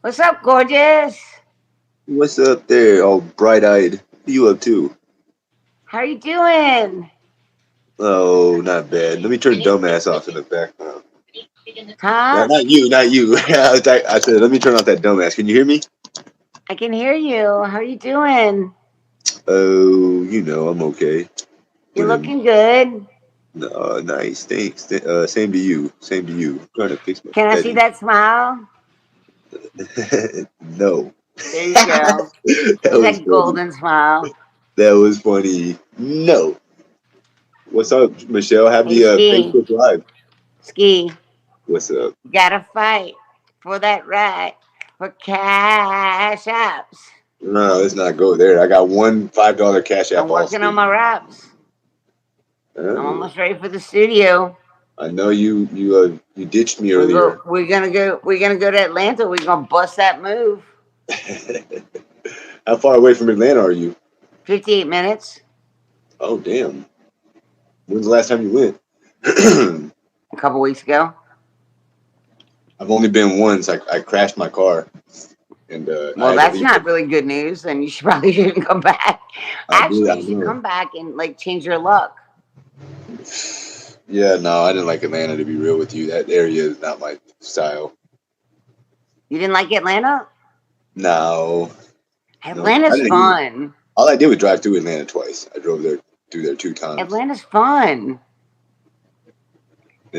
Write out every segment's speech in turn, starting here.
What's up, gorgeous? What's up there, all bright-eyed? What you up to? How are you doing? Oh, not bad. Let me turn dumbass off in the background. No, Huh? not you, not you. I said, let me turn off that dumbass. Can you hear me? I can hear you. How are you doing? Oh, I'm okay. You're When looking good. nice, thanks. Same to you. Same to you. I'm trying to fix my Can I see setting. that smile? No. There you go. That See was that funny. golden smile. That was funny. No. What's up, Michelle? Hey, Happy Ski. Facebook Live. Ski. What's up? You gotta fight for that right for cash apps. No, let's not go there. I got one $5 cash I'm app all working on state. my raps. I'm Oh. almost ready for the studio. I know you ditched me We'll go. earlier. We're gonna go. We're gonna go to Atlanta. We're gonna bust that move. How far away from Atlanta are you? 58 minutes. Oh damn. When's the last time you went? I've A couple weeks ago. only been once. I crashed my car and I Well, had to that's leave. not really good news. Then you should probably shouldn't come back. I did. Actually, I you should know. come back and like change your luck. Yeah, no, I didn't like Atlanta to be real with you. That area is not my style. You didn't like Atlanta? No, no. I Atlanta's didn't even. fun. All I did was drive through Atlanta twice. I drove there through there 2 times. Atlanta's fun.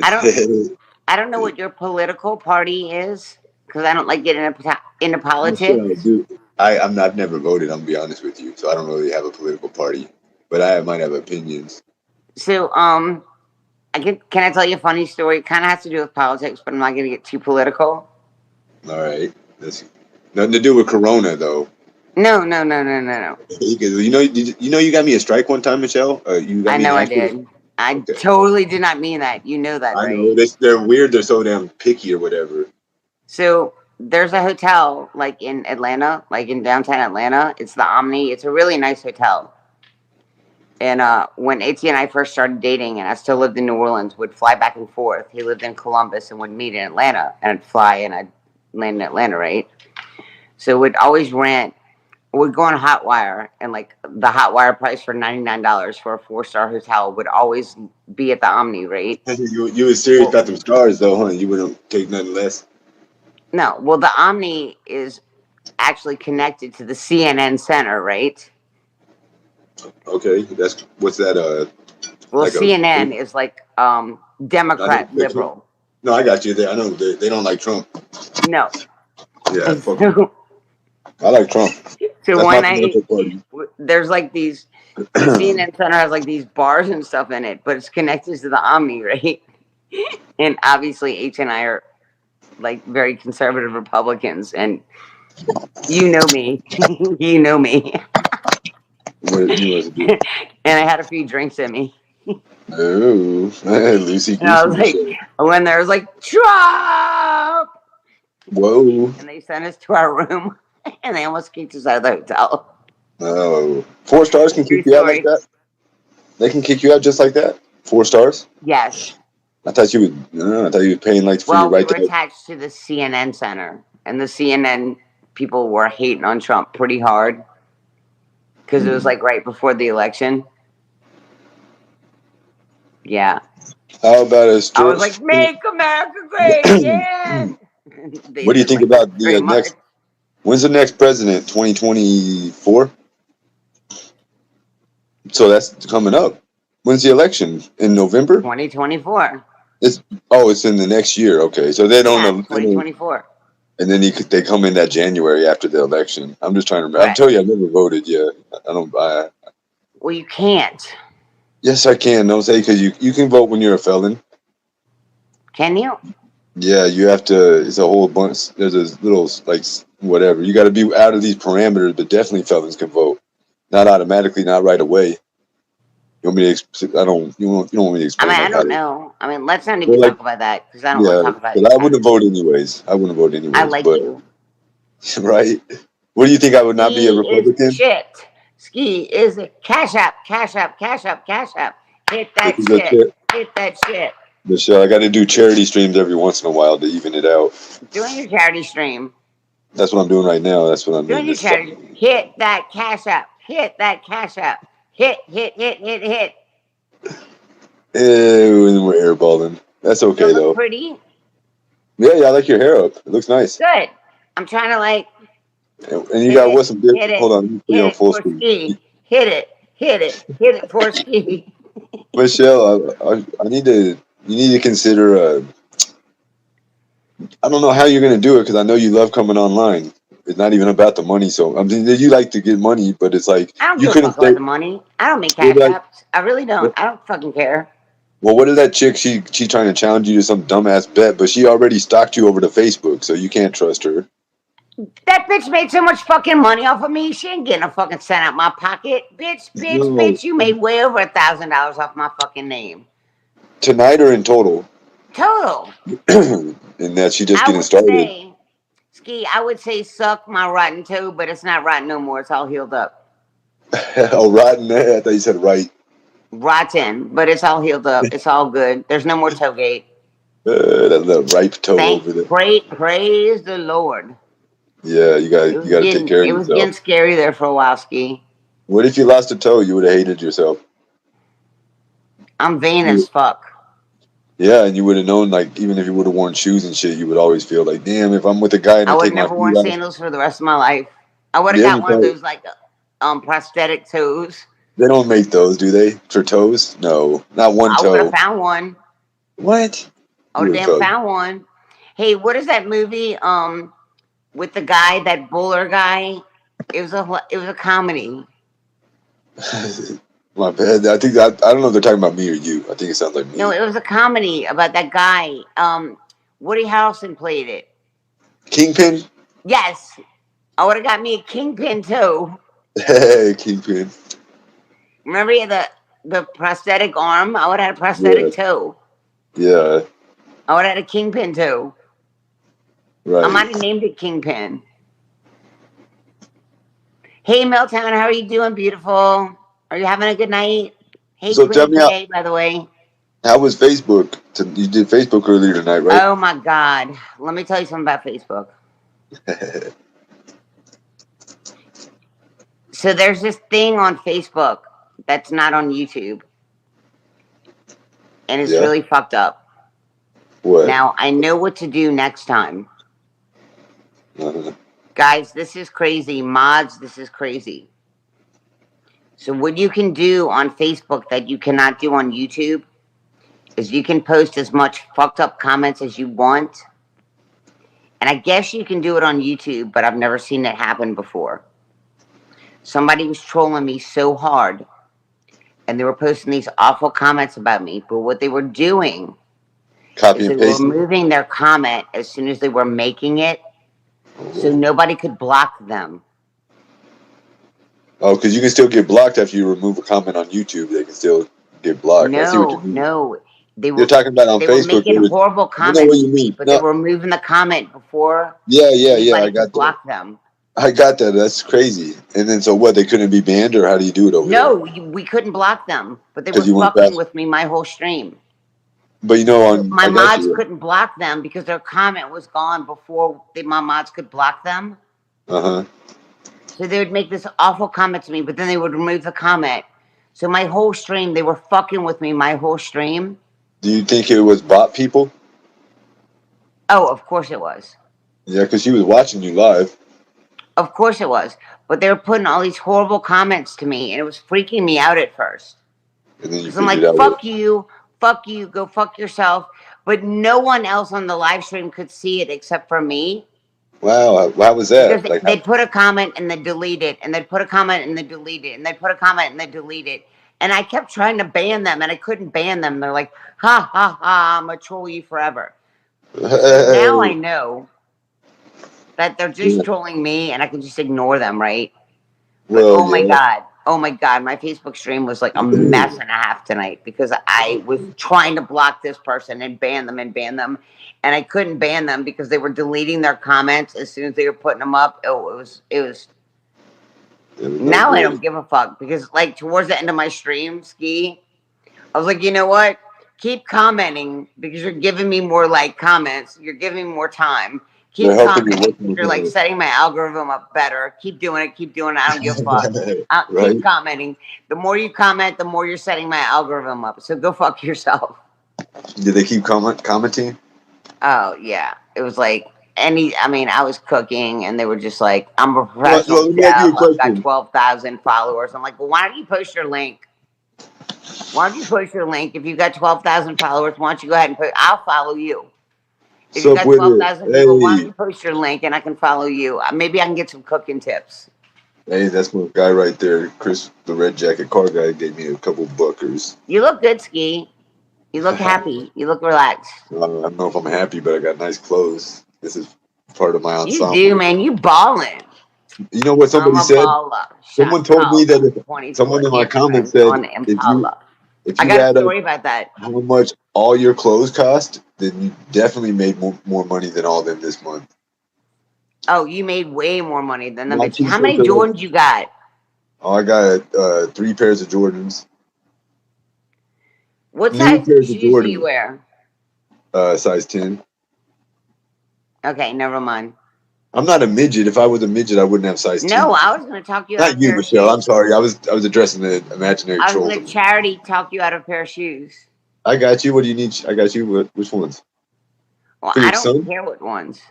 I don't. I don't know what your political party is because I don't like getting into Michelle, politics. dude, I've never voted. I'm gonna be honest with you, so I don't really have a political party, but I might have opinions. So, can I tell you a funny story? It kind of has to do with politics, but I'm not going to get too political. All right, that's nothing to do with Corona though. No, no, no, no, no, no. Because you got me a strike one time, Michelle. You got I me an know I actual. did. I Okay, totally did not mean that. You know that, I know right? they're weird. They're so damn picky or whatever. So there's a hotel like in Atlanta, like in downtown Atlanta. It's the Omni. It's a really nice hotel. And when AT and I first started dating, and I still lived in New Orleans, would fly back and forth. He lived in Columbus and would meet in Atlanta, and I'd fly and I'd land in Atlanta, right? So we'd always rent. We'd go on Hotwire, and like the Hotwire price for $99 for a 4-star hotel would always be at the Omni, right? You was serious Well, about them stars though, huh? You wouldn't take nothing less. no, well the Omni is actually connected to the CNN Center, right? Okay, that's what's that? Well, Like a. CNN is like I know Democrat picture. liberal. No, I got you there. I know they don't like Trump. No, Yeah, and fuck 'em. so I like Trump. so That's my one night political party. there's like these. The CNN Center has like these bars and stuff in it, but it's connected to the Omni, right? And obviously, H and I are like very conservative Republicans, and you know me, you know me, What you want to do? and I had a few drinks in me. Oh, Lucy And I Goosey was like, Michelle. when there was like Trump, Whoa. and they sent us to our room, and they almost kicked us out of the hotel. Oh, 4 stars can True kick you out like story. that. They can kick you out just like that. 4 stars. Yes. I thought you would. No, I thought you were paying like for your Well, we right were to. attached to the CNN Center, and the CNN people were hating on Trump pretty hard because it was Hmm. like right before the election. Yeah. How about a I was story? like, "Make America great again." They What do you didn't think like that about the very much. next? When's the next president? 2024. So that's coming up. When's the election? In November? 2024. It's it's in the next year. Okay, so Yeah, they don't 2024. and then they come in that January after the election. I'm just trying to remember. I'm Correct. telling you, I've never voted yet. I don't. Well, you can't. Yes, I can. Don't say because you can vote when you're a felon. Can you? Yeah, you have to. It's a whole bunch. There's a little like whatever. You got to be out of these parameters, but definitely felons can vote. Not automatically, not right away. You want me to? I don't. You don't want me to I explain mean, I like how don't to. know. I mean, let's not even Well, like talk about that because I don't want yeah, to talk about but I wouldn't taxes. vote anyways. I wouldn't vote I anyways. like But you. right, what do you think? I would not be a Ski is Republican? shit. Ski is a cash app, cash app, cash app, cash app. Hit This that is a shit. Hit that shit. Michelle, I got to do charity streams every once in a while to even it out. Doing your charity stream. That's what I'm doing right now. That's what I'm Doing in your this. chatter. Hit that cash app. Hit that cash app. Hit. And we're airballing. That's Do I okay look though. pretty? Yeah, yeah, I like your hair up. It looks nice. Good. I'm trying to like And you hit got it, what some good. hit it, Hold on, let me put you hit on it full for screen. ski. Hit it for ski. Michelle, I need to. You need to consider. I don't know how you're gonna do it because I know you love coming online. It's not even about the money. So I mean, you like to get money, but it's like I don't you give a couldn't fuck about stay. the money. I don't make You're cash like, apps. I really don't. I don't fucking care. well, what is that chick? She trying to challenge you to some dumbass bet, but she already stalked you over to Facebook, so you can't trust her. That bitch made so much fucking money off of me. She ain't getting a fucking cent out my pocket. No, Bitch. You made way over $1,000 off my fucking name. tonight or in total, Total. and that she just I getting would started. say, Ski, I would say suck my rotten toe, but it's not rotten no more. It's all healed up. Oh, rotten. I thought you said right. Rotten, but it's all healed up. It's all good. There's no more toe gate. That little ripe toe over there. Praise the Lord. Yeah, you got to take care of It was getting yourself. scary there for a while, Ski. What if you lost a toe? You would have hated yourself. I'm vain You, as fuck. yeah, and you would have known, like, even if you would have worn shoes and shit, you would always feel like, damn, if I'm with a guy and I I would take my never feet worn off. sandals for the rest of my life. I would have Yeah, got one of because those like prosthetic toes. they don't make those, do they? For toes? No, not one I would have toe. found one. What? I would You're have a damn thug. found one. Hey, what is that movie? With the guy, that bowler guy. It was a comedy. My bad. I don't know if they're talking about me or you. I think it sounds like No, me. it was a comedy about that guy. Woody Harrelson played it. Kingpin? Yes, I would have got me a kingpin too. Hey, Kingpin. Remember he had the prosthetic arm? I would have had a Yeah, prosthetic toe. yeah, I would have had a kingpin toe. I might right. have named it Kingpin. Hey, Milltown, how are you doing, beautiful? Are you having a good night? Hey, So tell Queen me K, by the way. how was Facebook? You did Facebook earlier tonight, right? Oh my God. Let me tell you something about Facebook. So there's this thing on Facebook that's not on YouTube, and it's Yeah. really fucked up. What? Now, I know what to do next time. Uh-huh. Guys, this is crazy. Mods, this is crazy. So, what you can do on Facebook that you cannot do on YouTube is you can post as much fucked up comments as you want. And I guess you can do it on YouTube, but I've never seen it happen before. Somebody was trolling me so hard and they were posting these awful comments about me. But what they were doing Copy is and they were paste. removing their comment as soon as they were making it so nobody could block them. Oh, because you can still get blocked after you remove a comment on YouTube. They can still get blocked. I see what you No, mean. no. They You're were talking about on they were Facebook. making horrible I know what comments you to me, mean. but they No, were removing the comment before yeah, yeah, yeah. anybody I could got that. block them. I got that. That's crazy. And then so what? They couldn't be banned, or how do you do it over there? No, we couldn't block them, but they were Because you went fucking past. with me my whole stream. But you know, So on my I got mods you. couldn't block them because their comment was gone before my mods could block them. Uh huh. So they would make this awful comment to me, but then they would remove the comment. So my whole stream, they were fucking with me my whole stream. Do you think it was bot people? Oh, of course it was. Yeah, because she was watching you live, Of course it was. But they were putting all these horrible comments to me, and it was freaking me out at first. and then you Because I'm figured like, out fuck you, go fuck yourself. But no one else on the live stream could see it except for me. wow, how was Because that? Like, they'd put a comment and then delete it, and they'd put a comment and then delete it, and they'd put a comment and then delete it. And I kept trying to ban them, and I couldn't ban them. They're like, ha ha ha, I'm gonna troll you forever. So now I know that they're just trolling me, and I can just ignore them, right? But well, yeah. oh my god, my Facebook stream was like a mess and a half tonight because I was trying to block this person and ban them, and I couldn't ban them because they were deleting their comments as soon as they were putting them up. Oh, it was. It was no Now I good. don't give a fuck because like towards the end of my stream, Ski, I was like, you know what? Keep commenting because you're giving me more like comments. You're giving me more time. They're Keep helping you commenting work because with you're like it. setting my algorithm up better. Keep doing it. Keep doing it. I don't give a fuck. Keep Right? commenting. The more you comment, the more you're setting my algorithm up. So go fuck yourself. Did they keep commenting? Oh yeah, it was like any. I mean, I was cooking, and they were just like, "I'm a Well, professional let me ask you chef. a I've got question. 12,000 followers." I'm like, "Well, why don't you post your link? Why don't you post your link? If you've got 12,000 followers, why don't you go ahead and put? I'll follow you. If you Sup got with twelve it? thousand people, why don't Hey, you post your link and I can follow you? Maybe I can get some cooking tips. hey, that's my guy right there, Chris, the red jacket car guy, gave me a couple buckers. You look good, Ski. You look happy. You look relaxed. I don't know if I'm happy, but I got nice clothes. This is part of my You do, ensemble. man. You balling. You know what I'm somebody a said? baller. Someone Shot told me that caller. someone 24 in my comments Ammerman said on if you Impala. if I you got a add up story about that. how much all your clothes cost, then you definitely made more money than all of them this month. Oh, you made way more money than them My bitches. How t-shirts many are like, Jordans you got? oh, I got 3 pairs of Jordans, What new size pairs of shoes do you Jordans, wear? size 10. Okay, never mind. I'm not a midget. If I was a midget, I wouldn't have size No, 10. I was going to talk you out of Not a you, pair of Michelle. I'm shoes. sorry. I was addressing the imaginary I was trolls. going to charity talk you out of a pair of shoes. I got you. What do you need? I got you. Which ones? Well, For I your don't son? care what ones.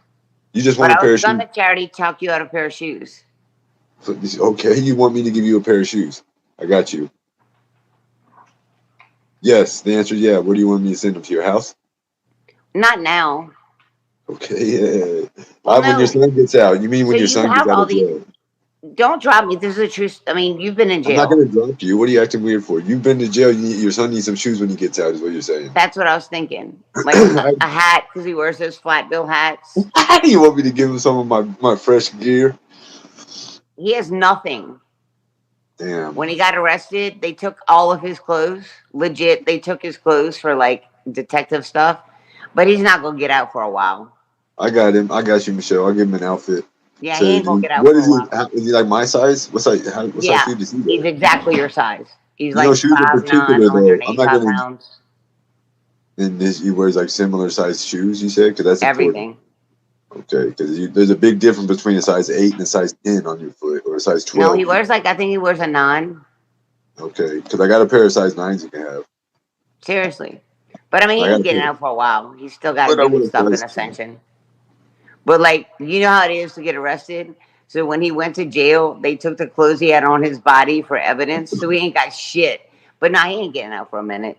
You just But want a I was pair of shoes? gonna charity talk you out a pair of shoes. Okay, you want me to give you a pair of shoes? I got you. Yes, the answer is yeah. Where do you want me to send them to your house? Not now. Okay, yeah. Well, When your no. son gets out, you mean So when your you son gets have out all of these. jail? Don't drop me. This is a truth. I mean, you've been in I'm not jail. gonna drop you. What are you acting weird for? You've been to jail. Your son needs some shoes when he gets out. Is what you're saying? That's what I was thinking. Like a hat because he wears those flat bill hats. You want me to give him some of my fresh gear? He has nothing. Damn. When he got arrested, they took all of his clothes. Legit, they took his clothes for like detective stuff. But he's not gonna get out for a while. I got him. I got you, Michelle. I'll give him an outfit. Yeah, he So, ain't gonna get out what for is a he? while. Is he like my size? What size Yeah, shoe does he he's wear? exactly your size. He's You know, like shoes in 5'9", particular though. I'm not 185 gonna. pounds. And he wears like similar size shoes. You said because that's important. Everything. Okay, because there's a big difference between a size 8 and a size 10 on your foot, or a size No, 12. he wears like I think he wears a 9. Okay, because I got a pair of size 9s you can have. Seriously. But I mean, I he got ain't a getting pair, out for a while. He's still got to but I do want a stuff in size 10. Ascension. But like, you know how it is to get arrested. So when he went to jail, they took the clothes he had on his body for evidence. So he ain't got shit. But now he ain't getting out for a minute.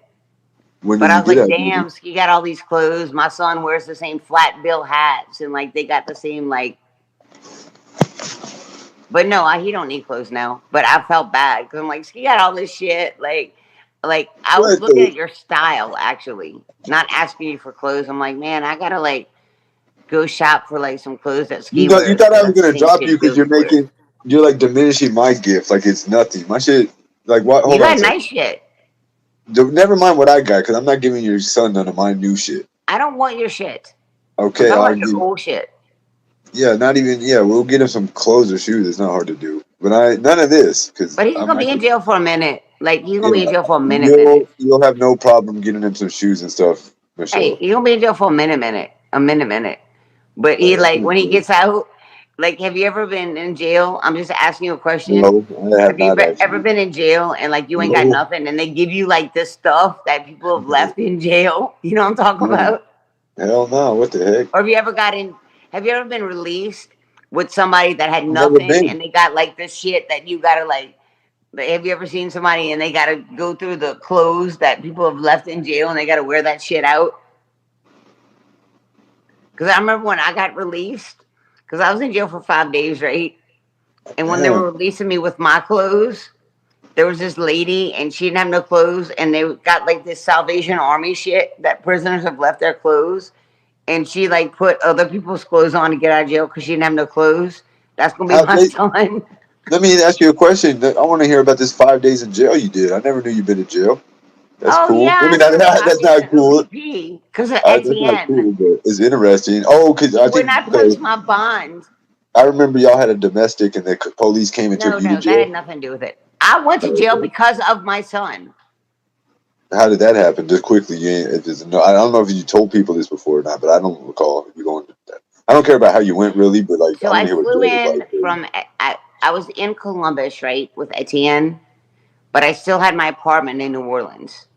When But does I he was get like, out, baby? damn, he got all these clothes. My son wears the same flat bill hats, and like they got the same like. But no, he don't need clothes now. But I felt bad because I'm like, he got all this shit. Like I was What looking the? at your style actually, not asking you for clothes. I'm like, man, I gotta like go shop for like some clothes that You Ski know, you wears thought because I was that's the gonna same drop you shit because Josie wears. you're like diminishing my gift like it's nothing. My shit, like what? You Hold on a got second. nice shit. Never mind what I got because I'm not giving your son none of my new shit. I don't want your shit. I'm Okay, talking I'll about your give. old shit. Yeah, not even. Yeah, we'll get him some clothes or shoes. It's not hard to do. But none of this because But he's I'm gonna not. be in jail for a minute. Like he's gonna be in Yeah, jail for a minute. you'll have no problem getting him some shoes and stuff, Hey, Michelle. he's gonna be in jail for a minute. But he like when he gets out, like have you ever been in jail? I'm just asking you a question. No, I have Have you not ever actually. been in jail and like you ain't got No, nothing and they give you like this stuff that people have left in jail? You know what I'm talking no, about? hell no. What the heck? Or have you ever been released with somebody that had Never nothing been. and they got like this shit that you gotta like have you ever seen somebody and they gotta go through the clothes that people have left in jail and they gotta wear that shit out? Because I remember when I got released, because I was in jail for 5 days, right? And when they were Damn. releasing me with my clothes, there was this lady and she didn't have no clothes and they got like this Salvation Army shit that prisoners have left their clothes and she like put other people's clothes on to get out of jail because she didn't have no clothes. That's gonna be How, my son. let me ask you a question. I want to hear about this 5 days in jail you did. I never knew you've been in jail. That's Oh cool. I yeah, I mean, served five that's days not in cool. ODP because of Etienne. Cool, but it's interesting. Oh, because He I would think not post my bond. I remember y'all had a domestic and the police came and took No, you to no, that jail. had nothing to do with it. I went to Oh, jail okay. because of my son. How did that happen? Just quickly, you ain't, no, I don't know if you told people this before or not, but I don't recall you going to that. I don't care about how you went really, but like I So want I to hear what flew Joseph in like. Dude. from I was in Columbus, right, with Etienne, but I still had my apartment in New Orleans.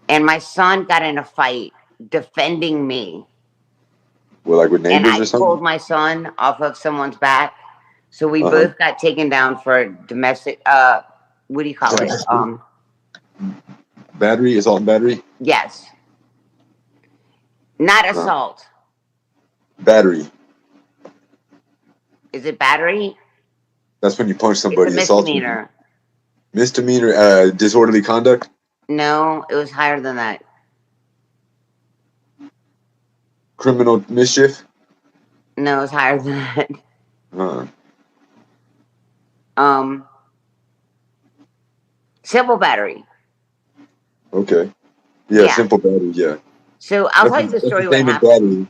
And my son got in a fight defending me. Well, like with And neighbors I or pulled something. my son off of someone's back. So we Uh huh. both got taken down for domestic what do you call it? Battery, assault and battery. Yes. Not Uh, assault. battery. Is it battery? That's when you punch It's a somebody. Assault. misdemeanor. Misdemeanor. Disorderly conduct. No, it was higher than that. Criminal mischief. No, it was higher than that. Uh, Um, Civil battery. okay. Yeah, Yeah. simple battery. Yeah, So I'll tell you the that's the story what same as happened. battery.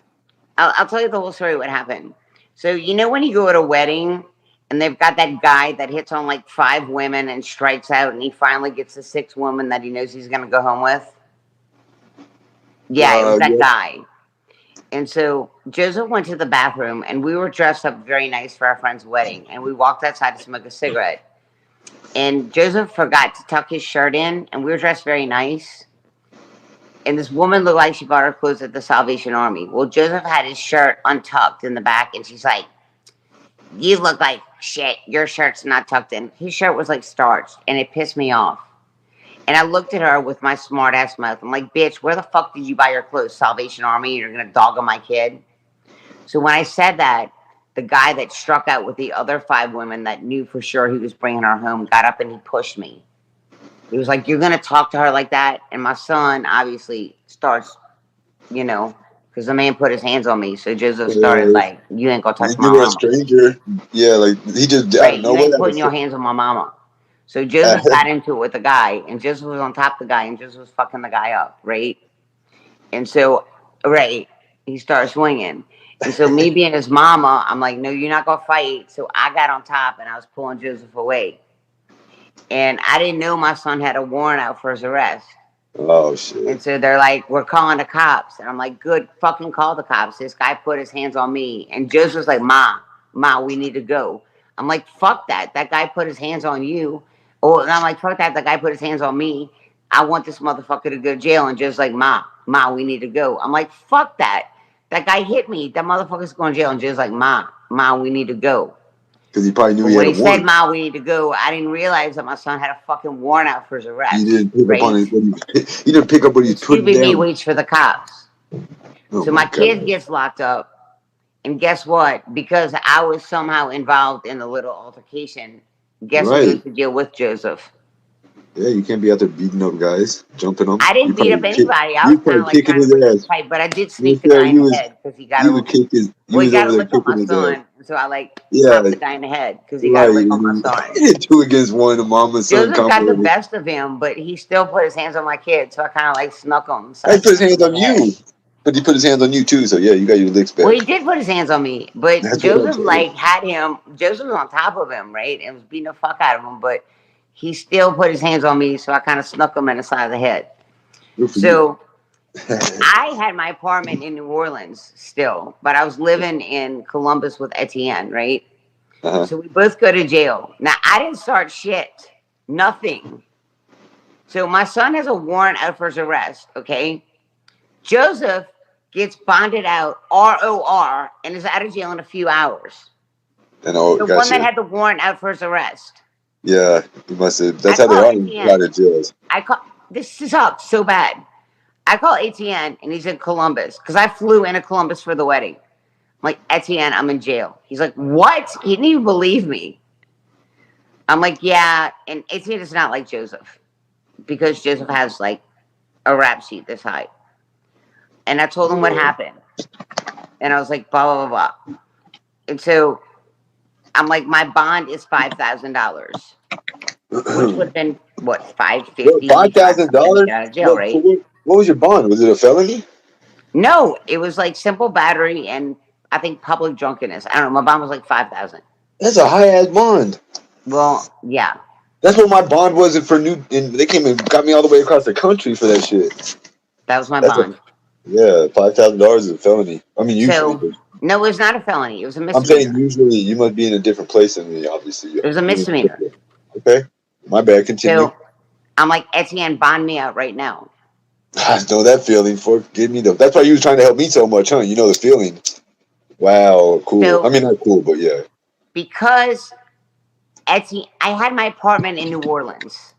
I'll tell you the whole story what happened. So you know when you go at a wedding and they've got that guy that hits on like five women and strikes out and he finally gets the sixth woman that he knows he's gonna go home with? Yeah, it was that Yeah. guy. And so Joseph went to the bathroom and we were dressed up very nice for our friend's wedding and we walked outside to smoke a cigarette. And Joseph forgot to tuck his shirt in and we were dressed very nice. And this woman looked like she bought her clothes at the Salvation Army. Well, Joseph had his shirt untucked in the back, and she's like, "You look like shit. Your shirt's not tucked in." His shirt was like starched, and it pissed me off. And I looked at her with my smart ass mouth. I'm like, "Bitch, where the fuck did you buy your clothes? Salvation Army? You're gonna dog on my kid?" So when I said that, the guy that struck out with the other five women that knew for sure he was bringing her home got up and he pushed me. He was like, "You're gonna talk to her like that?" And my son obviously starts, you know, because the man put his hands on me. So Joseph started Uh, like, "You ain't gonna touch my you were a mama, stranger. Yeah, like he just out of right? You nowhere. ain't putting your hands on my mama." So Joseph got into it with the guy, and Joseph was on top of the guy, and Joseph was fucking the guy up, right? And so, right, he started swinging. And so, me being his mama, I'm like, "No, you're not gonna fight." So I got on top, and I was pulling Joseph away. And I didn't know my son had a warrant out for his arrest. Oh shit. And so they're like, "We're calling the cops." And I'm like, "Good, fucking call the cops. This guy put his hands on me." And Joseph's like, Ma, we need to go. I'm like, "Fuck that. That guy put his hands on you." Oh, and I'm like, "Fuck that. That guy put his hands on me. I want this motherfucker to go to jail." And Joseph's like, Ma, we need to go. I'm like, "Fuck that. That guy hit me. That motherfucker's going to jail." And Joseph's like, Ma, we need to go. Because he probably knew But he when had a he said, warrant. "Ma, we need to go," I didn't realize that my son had a fucking warrant out for his He arrest, didn't pick up on right? it. He didn't pick up what And he's putting stupid me down. waits for the cops. Oh So my my god. kid gets locked up. And guess what? Because I was somehow involved in the little altercation, guess who Right. goes to jail with Joseph? Yeah, you can't be out there beating up guys, jumping them. I didn't beat up anybody. I You was kind probably of like kicking trying to his break up the ass. fight, but I did Yes, sneak the sir. guy in the head because he got You a, would kick his. You well, he was got over a there lick on kicking my his ass. son. So I like Yeah, popped the guy in the head because he got a right. lick on my son. And two against one, the mom and son Joseph got the combo. best of him, but he still put his hands on my kid. So I kind of like snuck him. So I I put his smacked hands him in on the head. you, but he put his hands on you too. So yeah, you got your licks Well, back. he did put his hands on me, but That's what I'm Joseph saying. like had him. Joseph was on top of him, right, and was beating the fuck out of him. But he still put his hands on me, so I kind of snuck him in the side of the head. Good for you. So I had my apartment in New Orleans still, but I was living in Columbus with Etienne, right? Uh-huh. So we both go to jail. Now I didn't start shit, nothing. So my son has a warrant out for his arrest. Okay, Joseph gets bonded out, ROR, and is out of jail in a few hours. And oh, The one that gotcha. had the warrant out for his arrest. Yeah, you must have. I That's how they call are in a lot ATN. of jails. I call this sucks so bad. I call ATN and he's in Columbus because I flew into Columbus for the wedding. I'm like, Etienne, I'm in jail. He's like, what? He didn't even believe me. I'm like, yeah. And Etienne is not like Joseph because Joseph has like a rap sheet this high. And I told him what Yeah. happened. And I was like, blah, blah, blah, blah. And so I'm like, my bond is $5,000, which would have been what, 550 Five if I thousand couldn't dollars. get out of jail, right? What was your bond? Was it a felony? No, it was like simple battery and I think public drunkenness. I don't know. My bond was like 5,000. That's a high ass bond. Well, yeah, That's what my bond was for new. And they came and got me all the way across the country for that shit. that was my That's a bond. yeah. $5,000 is a felony. I mean, usually. So No, it was not a felony. It was a I'm saying misdemeanor. usually you must be in a different place than me. Obviously, It was a misdemeanor. okay. My bad. Continue. So I'm like, Etienne, bond me out right now. I know that feeling. Forgive me though. That's why you was trying to help me so much, huh? You know the feeling. Wow, cool. I So mean, not cool, but yeah. because Etienne, I had my apartment in New Orleans.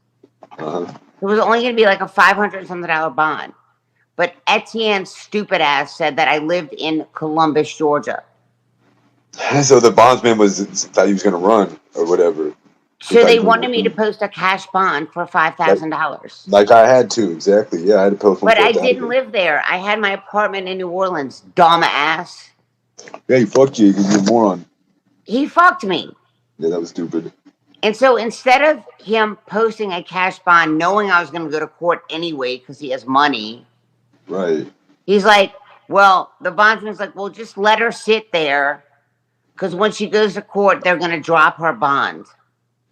Uh-huh. It was only going to be like a $500 something bond. But Etienne's stupid ass said that I lived in Columbus, Georgia. So the bondsman was thought he was gonna run or whatever. He So thought he they was wanted me to gonna post a cash bond for $5,000. like I had to exactly. Yeah, I had to post one But for a I didn't thousand. live there. I had my apartment in New Orleans, dumb ass. Yeah, he fucked you because you're a moron. He fucked me. Yeah, that was stupid. And so instead of him posting a cash bond, knowing I was going to go to court anyway because he has money, Right. he's like, well, the bondsman's like, well, just let her sit there because when she goes to court, they're going to drop her bond.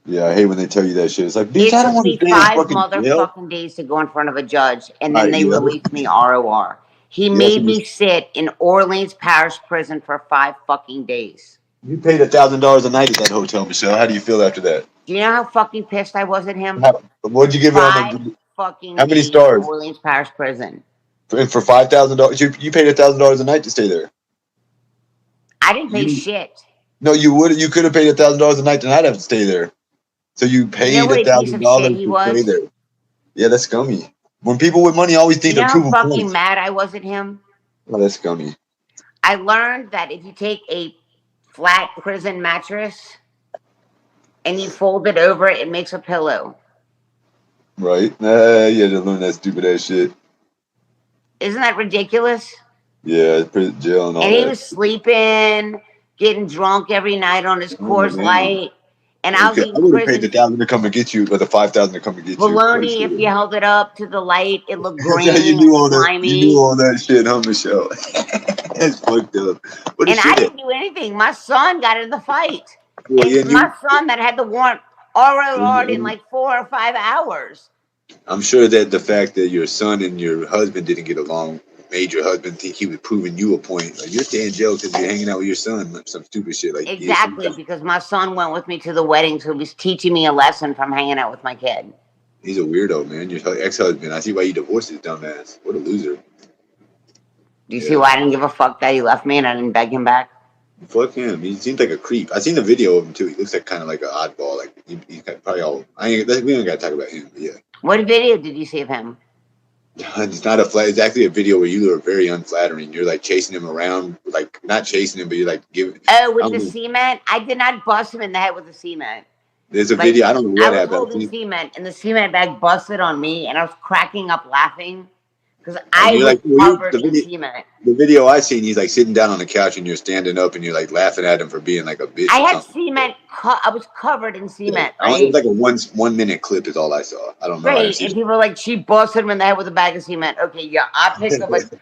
Yeah, I hate when they tell you that shit. It's like, bitch, It I don't took want to me stay in five fucking jail. motherfucking days to go in front of a judge, and then Right, they yeah. released me ROR. He Yeah, that's made when you, me sit in Orleans Parish Prison for 5 fucking days. you paid $1,000 a night at that hotel, Michelle. How do you feel after that? Do you know how fucking pissed I was at him? What'd you give it on Five the? fucking How many days in stars? Orleans Parish Prison. For $5,000, you paid $1,000 a night to stay there. I didn't pay You shit. no, you would. You could have paid $1,000 a night to not have to stay there. So you You know paid a what a piece thousand of shit dollars he to stay was? there. Yeah, that's scummy. When people with money always think You know they're how proving fucking points. mad I was at him? Oh, that's scummy. I learned that if you take a flat prison mattress and you fold it over, it makes a pillow. Right? You had to learn that stupid ass shit. Isn't that ridiculous? Yeah, prison, jail and all And he that. was sleeping, getting drunk every night on his Oh Coors man. Light. And I was Okay, I in would have paid prison. the thousand to come and get you, but the 5,000 to come and get you. For Baloney, if you sure. held it up to the light, it looked Yeah, green you and knew all that. You knew slimy. all that shit, huh, Michelle? That's fucked up. What a And I shithead. didn't do anything. My son got in the fight. Well, And yeah, it's and you. my son that had the warrant ROR'd in like 4 or 5 hours. I'm sure that the fact that your son and your husband didn't get along made your husband think he was proving you a point. Like you're staying in jail because you're hanging out with your son, like some stupid shit. Like yeah, Exactly, because my son went with me to the wedding, so he was teaching me a lesson from hanging out with my kid. he's a weirdo, man. Your ex-husband. I see why you divorced his dumbass. What a loser. Do you see Yeah, why I didn't give a fuck that he left me and I didn't beg him back? fuck him. He seems like a creep. I seen the video of him too. He looks like kind of like an oddball. Like he's probably all. We don't gotta talk about him. But yeah. What video did you see of him? It's not a flat. It's actually a video where you are very unflattering. You're like chasing him around, like not chasing him, but you're like giving. Oh, with I don't the know. cement? I did not bust him in the head with the cement. There's a Like, video. I don't know I what was happened. holding cement and the cement bag busted on me and I was cracking up laughing because And I you're was like, well, covered in cement. the video I seen, he's like sitting down on the couch and you're standing up and you're like laughing at him for being like a bitch I or had something. cement, I was covered in Yeah. cement, It was right? like a 1 minute clip is all I saw. I don't know. I didn't Right. see And people are like, she busted him in the head with a bag of cement. Okay, yeah, I picked up a it.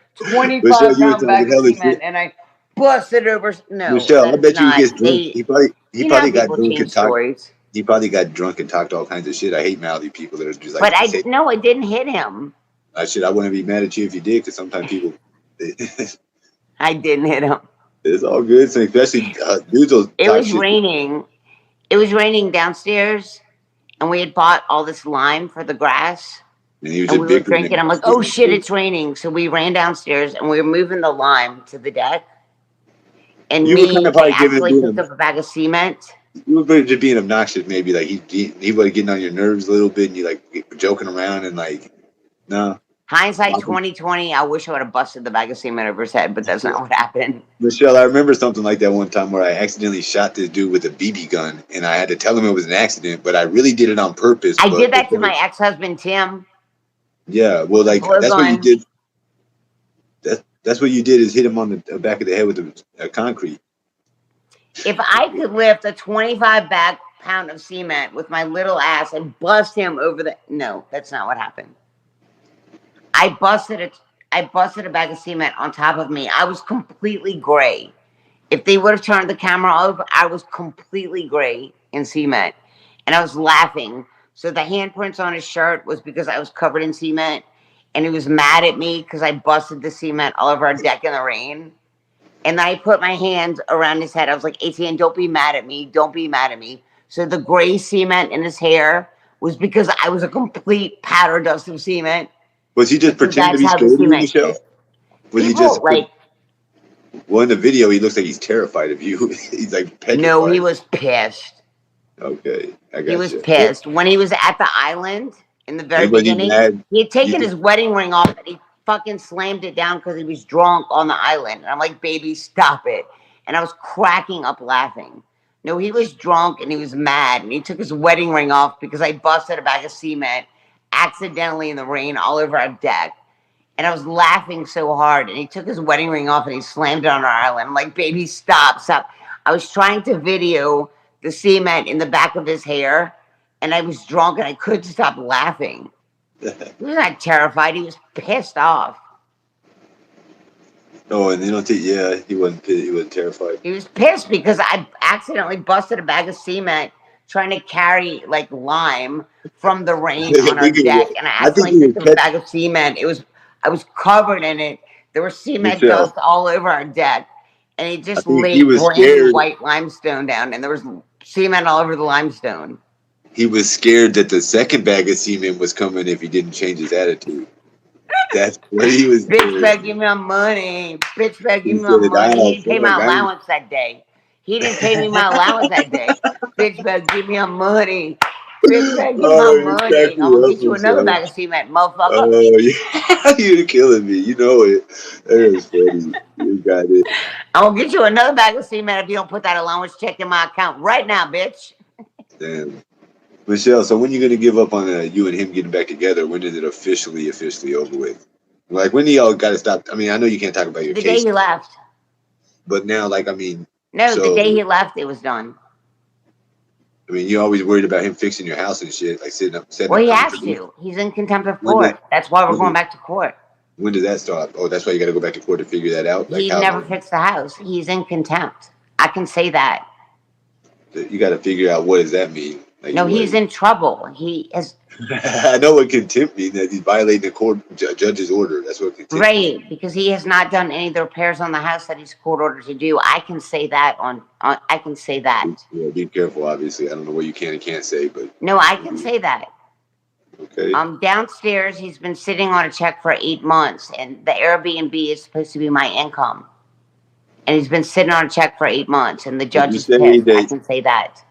Michelle, 25 you were pound bag talking of hella shit. cement and I busted over. No, Michelle, I that's bet you he not. gets drunk. He You know how probably got people drunk change and talked. stories. He probably got drunk and talked all kinds of shit. I hate mouthy people that are just like But I, say no, it didn't hit him. shit. I wouldn't be mad at you if you did, because sometimes people. I didn't hit him. It's all good. So especially dudes will It talk was shit. raining. It was raining downstairs and we had bought all this lime for the grass. And he was And just we were bickering drinking. I'm like, oh shit, it's raining. So we ran downstairs and we were moving the lime to the deck. And You were kind me, of I probably giving accidentally being picked up a bag of cement. you were just being obnoxious. Maybe like he was getting on your nerves a little bit, and you like joking around and like no. Hindsight 2020, I wish I would have busted the bag of cement over his head, but that's not what happened. Michelle, I remember something like that one time where I accidentally shot this dude with a BB gun, and I had to tell him it was an accident, but I really did it on purpose. I did But that to my ex-husband Tim. yeah, well, The like blow that's what you gun. did. That's what you did is hit him on the back of the head with the concrete. If I could lift a 25 pound of cement with my little ass and bust him over the no, that's not what happened. I busted a bag of cement on top of me. I was completely gray. If they would have turned the camera over, I was completely gray in cement. And I was laughing. So the handprints on his shirt was because I was covered in cement. And he was mad at me because I busted the cement all over our deck in the rain. And I put my hands around his head. I was like, ATN, don't be mad at me. Don't be mad at me. So the gray cement in his hair was because I was a complete powder dust of cement. Was he just And so pretending to that's be how the scared of you, cement Michelle? hit. Was he People just like, well in the video? He looks like he's terrified of you. He's like no, he petrified. was pissed. Okay, I He got was you. Well, pissed. When he was at the island in the very and was he beginning, mad? he had You taken think? his wedding ring off and he fucking slammed it down because he was drunk on the island. And I'm like, baby, stop it. And I was cracking up laughing. No, he was drunk and he was mad and he took his wedding ring off because I busted a bag of cement accidentally in the rain all over our deck. And I was laughing so hard. And he took his wedding ring off and he slammed it on our island. I'm like, baby, stop, stop. I was trying to video the cement in the back of his hair, and I was drunk and I couldn't stop laughing. He was not terrified. He was pissed off. Oh, and you don't think? Yeah, he wasn't. He wasn't terrified. He was pissed because I accidentally busted a bag of cement trying to carry like lime from the rain I on our think it deck, was. and I I think accidentally he was picked up a catch bag of cement. I was covered in it. There was cement Michelle. dust all over our deck, and he I just think he laid was brand new scared. white limestone down, and there was cement all over the limestone. He was scared that the second bag of cement was coming if he didn't change his attitude. That's what he was Bitch scared. better give me my money. Bitch better give He me my said, money. He "Ah, didn't pay fuck, my allowance that day. He didn't pay me my allowance that day. Bitch better give me my money. Bitch better give me my Oh, you cracked money. I'm me gonna up, get you another Michelle. bag of cement, motherfucker. Oh, yeah. You're killing me. You know it. That was funny. You got it. I'm gonna get you another bag of cement if you don't put that allowance check in my account right now, bitch. Damn. Michelle, so when you going to give up on you and him getting back together? When is it officially over with? Like, when do y'all got to stop? I mean, I know you can't talk about your The day case, he left. but now, like, I mean, No, the so, day he left, it was done. I mean, you're always worried about him fixing your house and shit, like setting Well, up he has comfortably. to. He's in contempt of When does, court. That's why we're when going does, back to court. when does that start? Oh, that's why you got to go back to court to figure that out? Like, He how never long? fixed the house. He's in contempt. I can say that. You got to figure out what does that mean? Like, No, what? he's in trouble. He is I know what contempt means, that he's violating the court judge's order. That's what contempt means. right because he has not done any of the repairs on the house that he's court ordered to do. I can say that on I can say that. Yeah, be careful. Obviously, I don't know what you can and can't say, but No, I can say that. okay. Downstairs, he's been sitting on a check for 8 months, and the Airbnb is supposed to be my income. And he's been sitting on a check for 8 months, and the Did judge you is say pissed. I that? can say that.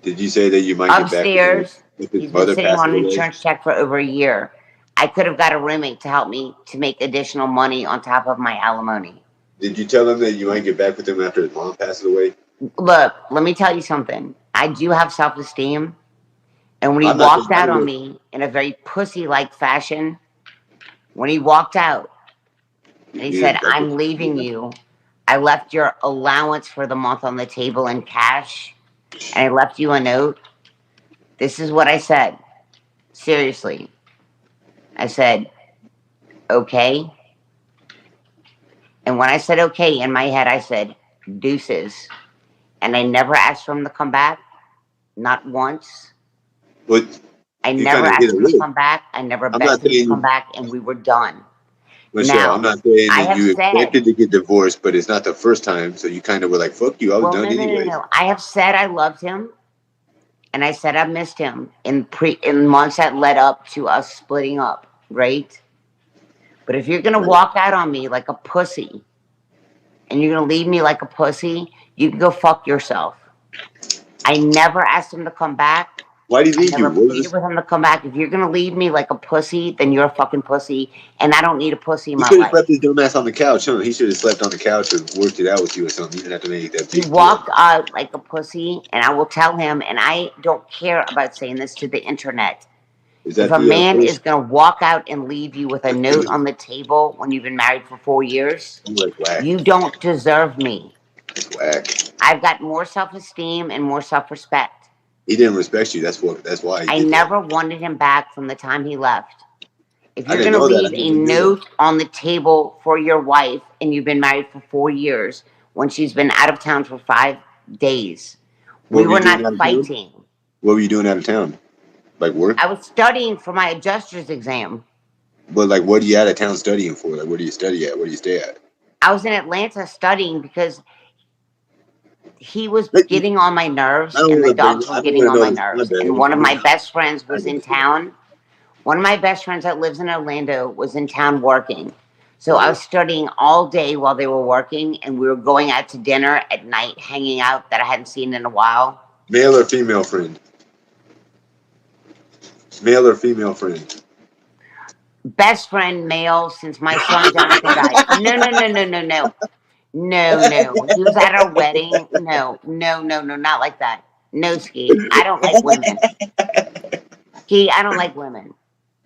Did you say that you might get back with him Upstairs, if his he's been mother sitting on passes an away? insurance check for over a year. I could have got a roommate to help me to make additional money on top of my alimony. Did you tell him that you might get back with him after his mom passes away? Look, let me tell you something. I do have self esteem. And when he I'm not saying walked I out don't on know. me in a very pussy like fashion, when he walked out and he You said, didn't like I'm leaving it. you, I left your allowance for the month on the table in cash, and I left you a note. This is what I said. Seriously. I said, okay. And when I said okay, in my head, I said, deuces. And I never asked for him to come back. Not once. But I you never kind of hit asked a him to lick. come back. I never I'm begged not him to saying come back, and we were done. Michelle, I'm Now, not saying I that have you said, expected to get divorced, but it's not the first time, so you kind of were like, "Fuck you," I was well, done no, no, no, anyways. no. I have said I loved him, and I said I missed him in months that led up to us splitting up, right? But if you're gonna Right. walk out on me like a pussy, and you're gonna leave me like a pussy, you can go fuck yourself. I never asked him to come back. Why did he I leave you? never What was pleaded this? with him to come back. If you're gonna leave me like a pussy, then you're a fucking pussy, and I don't need a pussy in He my could have life. slept his dumb ass on the couch, huh? He should have slept on the couch and worked it out with you or something. You didn't have to make that He big deal. walked out like a pussy, and I will tell him, and I don't care about saying this to the internet. Is If that a the man is first? gonna walk out and leave you with a note on the table when you've been married for 4 years, You like whack, you don't deserve me. whack. I've got more self esteem and more self respect. He didn't respect you. That's what. That's why he I did that. never wanted him back from the time he left. If I you're didn't going to know that. I leave a never knew that. note on the table for your wife and you've been married for 4 years when she's been out of town for 5 days, What we were you were doing not out of town? fighting. What were you doing out of town? Like work? I was studying for my adjuster's exam. But like, what are you out of town studying for? Like, where do you study at? Where do you stay at? I was in Atlanta studying because he was Like, getting on my I nerves don't and the want to bring. dogs were I don't getting want to on know my this. My nerves. bad. And one of my best friends I was get in it. Bro. town. One of my best friends that lives in Orlando was in town working. So I Right. was studying all day while they were working, and we were going out to dinner at night, hanging out that I hadn't seen in a while. Male or female friend? Male or female friend? Best friend, male, since my son Jonathan died. No, no, no, no, no, no. No, no. He was at our wedding. No, no, no, no, not like that. No, Ski. I don't like women. Ski, I don't like women.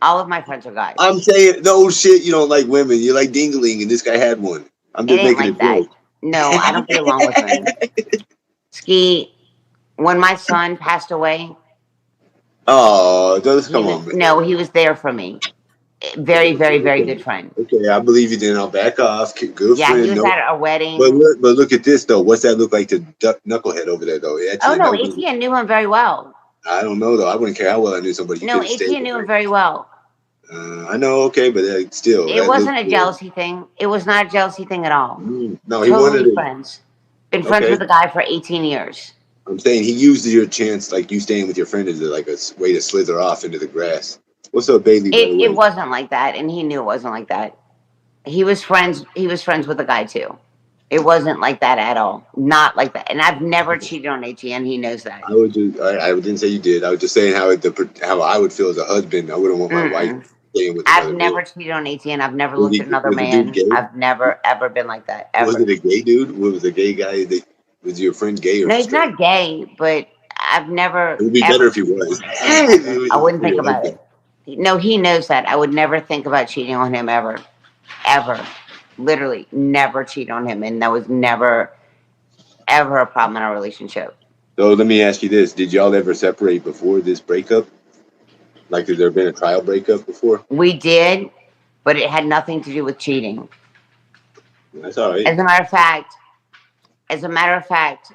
All of my friends are guys. I'm saying no shit. You don't like women. You like dingling, and this guy had one. I'm It just ain't making a like that. joke. No, I don't get along with women. Ski, when my son passed away, Oh, just come on, man. no, he was there for me. Very, Okay, very, very okay, good friend. okay. I believe you. Then I'll back off. Good Yeah, he friend. was No, at our but wedding. look at this though. What's that look like to Knucklehead over there though? Oh Actually, no, no. Etienne knew him very well. I don't know though. I wouldn't care how well I knew somebody. You No, could have stayed Etienne with knew him her. very well. I know. Okay, but still, It that looks wasn't a good. jealousy thing. It was not a jealousy thing at all. No, he wanted Totally it. friends. Been friends with Okay. the guy for 18 years. I'm saying he used your chance, like you staying with your friend, as like a way to slither off into the grass. What's up, Bailey? By the It way, wasn't like that, and he knew it wasn't like that. He was friends with the guy too. It wasn't like that at all. Not like that. And I've never cheated on ATN. He knows that. I didn't say you did. I was just saying how I would feel as a husband. I wouldn't want my wife Mm-mm. staying with I've another man. never cheated on ATN. I've never looked at another Was the dude man. gay? I've never ever been like that Was ever. it a gay dude? Was a gay guy? Was your friend gay or No, he's straight? not gay, but I've It never would be better ever if he cheated was. on him ever. I wouldn't For think your about husband. it. No, he knows that. I would never think about cheating on him ever, ever. Literally, never cheat on him, and that was never ever a problem in our relationship. So let me ask you this: did y'all ever separate before this breakup? Like, has there been a trial breakup before? We did, but it had nothing to do with cheating. That's all right. As a matter of fact, as a matter of fact,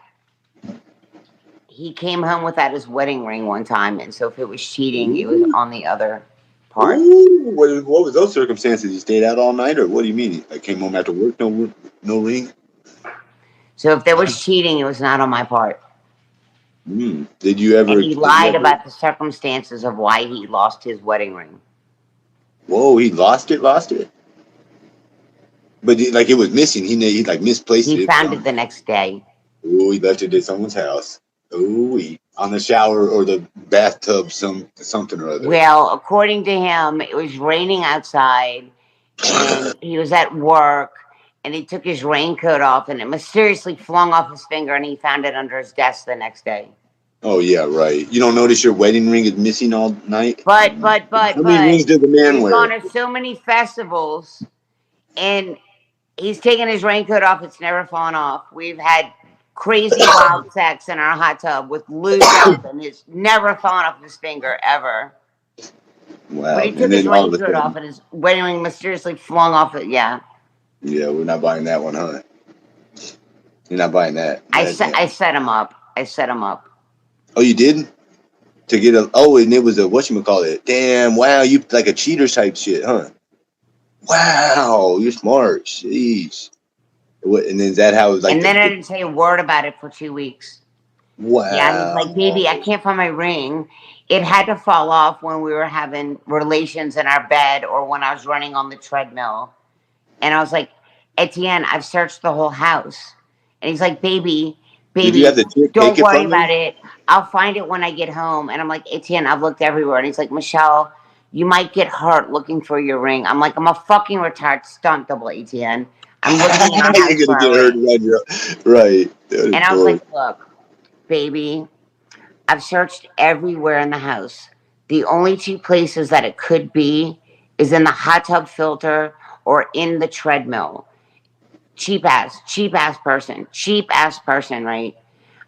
he came home without his wedding ring one time, and so if it was cheating, it was Ooh, on the other part. ooh. What was those circumstances? He stayed out all night, or what do you mean? I came home after work, no ring. So if there was cheating, it was not on my part. Did you And ever? he Did you lied ever? about the circumstances of why he lost his wedding ring. Whoa, he lost it, lost it. But like it was missing. He like misplaced He it. found it the next day. Ooh, he left it at someone's house. Ooh, on the shower or the bathtub, something or other. Well, according to him, it was raining outside and he was at work and he took his raincoat off and it mysteriously flung off his finger and he found it under his desk the next day. Oh yeah, right. You don't notice your wedding ring is missing all night? But, but, but, How many but, rings does a man we've gone wear? to so many festivals and he's taken his raincoat off. It's never fallen off. We've had crazy wild sex in our hot tub with lubed up and it's never fallen off his finger ever. But Wow. he took And his then all of a raincoat sudden, off and his wedding ring mysteriously flung off it. Yeah. yeah, we're not buying that one, huh? You're not buying that. I set him up. I set him up. Oh, you did? To get a and it was a whatchamacallit. Damn, wow, you like a cheater type shit, huh? Wow, you're smart. Jeez. What and is that how it was like And then I didn't say a word about it for 2 weeks. Yeah, and he's wow. like, baby, I can't find my ring. It had to fall off when we were having relations in our bed or when I was running on the treadmill. And I was like, Etienne, I've searched the whole house. And he's like, baby, Did you have baby, the chick take don't it worry from about him? it. I'll find it when I get home. And I'm like, Etienne, I've looked everywhere. And he's like, Michelle, you might get hurt looking for your ring. I'm like, I'm a fucking retired stunt double, Etienne. I'm looking in our You're house gonna for get a hurt ring. right here. Right. That is And I was boy. like, look, baby, I've searched everywhere in the house. The only two places that it could be is in the hot tub filter or in the treadmill. Cheap ass person, right?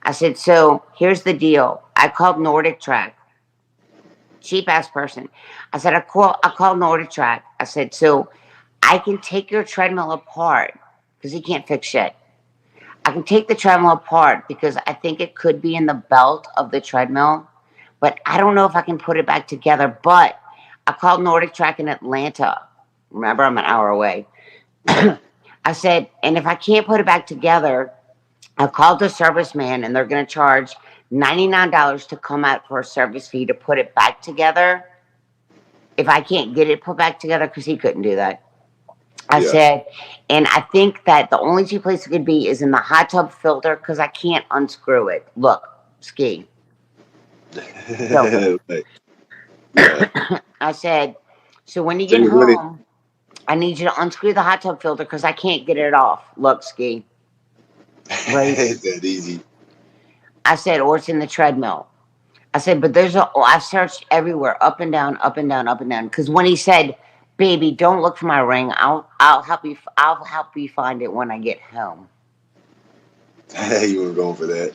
I said, so here's the deal. I called Nordic Track, cheap ass person. I said, I called Nordic Track. I said, so I can take your treadmill apart because he can't fix shit. I can take the treadmill apart because I think it could be in the belt of the treadmill, but I don't know if I can put it back together. But I called Nordic Track in Atlanta. Remember, I'm an hour away. I I said, and if I can't put it back together, I called the serviceman and they're going to charge $99 to come out for a service fee to put it back together. If I can't get it put back together, because he couldn't do that. I Yeah. said, and I think that the only two places it could be is in the hot tub filter because I can't unscrew it. Look, ski filter. Like, yeah. I said, so when you So get you're doing home, I need you to unscrew the hot tub filter because I can't get it off. Look, ski. Right? it that easy. I said, or it's in the treadmill. I said, but I've searched everywhere, up and down, up and down, up and down. Because when he said, baby, don't look for my ring. I'll help you find it when I get home. You were going for that.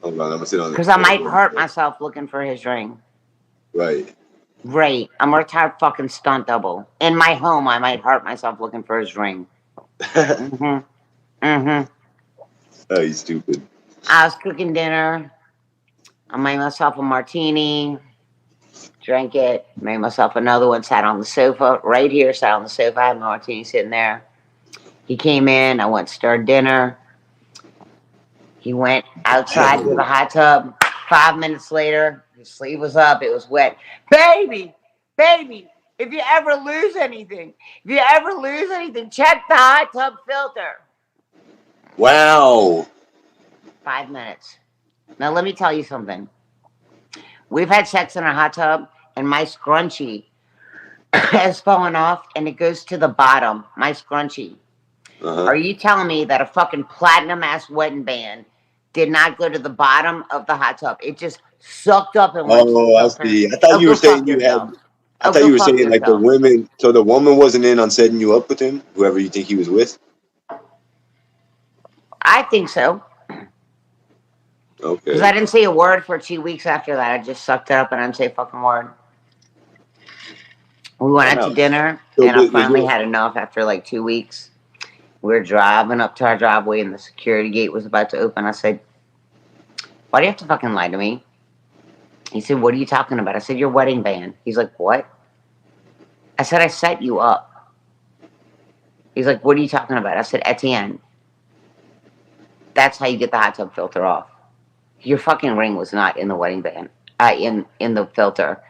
Hold on, I'm gonna sit on Because I the might hurt myself looking for his ring. Right. Right. I'm a retired fucking stunt double. In my home, I might hurt myself looking for his ring. Mm-hmm. Mm-hmm. Oh, you stupid. I was cooking dinner. I made myself a martini, drank it, made myself another one, sat on the sofa right here, sat on the sofa, I had my martini sitting there. He came in, I went stirred dinner. He went outside to the hot tub. 5 minutes later, his sleeve was up, it was wet. Baby, baby, if you ever lose anything, check the hot tub filter. Wow. 5 minutes. Now let me tell you something. We've had sex in a hot tub, and my scrunchie has fallen off, and it goes to the bottom. My scrunchie. Uh-huh. Are you telling me that a fucking platinum ass wedding band did not go to the bottom of the hot tub? It just sucked up and went to the Oh, I filter. see. I thought Oh, you go were saying fuck you had. yourself. I Oh, thought go you were fuck saying like the yourself. women. So the woman wasn't in on setting you up with him, whoever you think he was with. I think so. Because Okay. I didn't say a word for 2 weeks after that. I just sucked it up and I didn't say a fucking word. We went out Wow. to dinner, So and I was finally your had enough after like 2 weeks. We were driving up to our driveway, and the security gate was about to open. I said, why do you have to fucking lie to me? He said, what are you talking about? I said, your wedding band. He's like, what? I said, I set you up. He's like, what are you talking about? I said, Etienne, that's how you get the hot tub filter off. Your fucking ring was not in the wedding band, in the filter.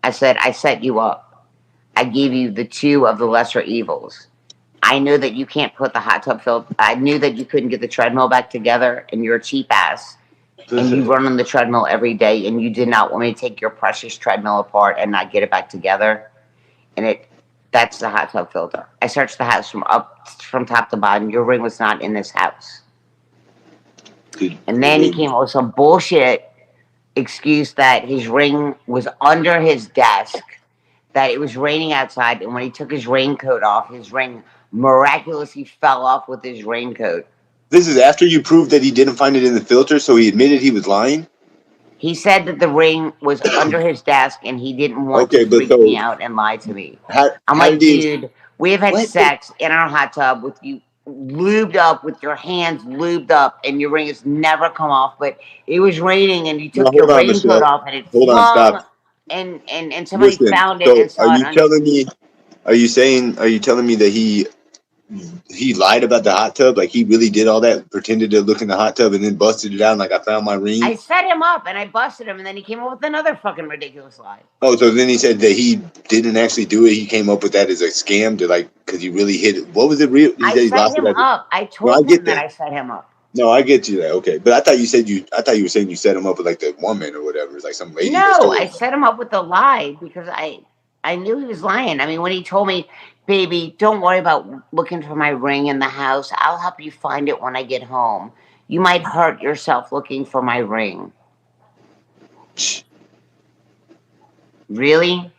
I said, I set you up. I gave you the two of the lesser evils. I knew that you can't put the hot tub filter. I knew that you couldn't get the treadmill back together, and you're a cheap ass. And you run on the treadmill every day, and you did not want me to take your precious treadmill apart and not get it back together. And that's the hot tub filter. I searched the house from top to bottom. Your ring was not in this house. And then he came up with some bullshit excuse that his ring was under his desk, that it was raining outside, and when he took his raincoat off, his ring miraculously fell off with his raincoat. This is after you proved that he didn't find it in the filter, so he admitted he was lying. He said that the ring was under his desk and he didn't want to Okay, but freak me so out and lie to me. how I'm how like, did he? dude, we have had What? sex in our hot tub with you lubed up, with your hands lubed up, and your ring has never come off. But it was raining and you Now took your hold on, raincoat Michelle. off and it Hold on, flung, stop. and somebody Listen. found it and So, are saw it you under. telling me? Are you saying? Are you telling me that he lied about the hot tub? Like he really did all that, pretended to look in the hot tub, and then busted it out. Like I found my ring. I set him up and I busted him, and then he came up with another fucking ridiculous lie. Oh, so then he said that he didn't actually do it. He came up with that as a scam to like because he really hit it. What was it? Real? He I said he set lost it him at. up. I No, I told him get that that. I set him up. No, I get you that. Okay, but I thought you said you. I thought you were saying you set him up with like the woman or whatever. It's like some lady that No, stole I it. set him up with a lie because I knew he was lying. I mean, when he told me, "Baby, don't worry about looking for my ring in the house. I'll help you find it when I get home. You might hurt yourself looking for my ring." Really?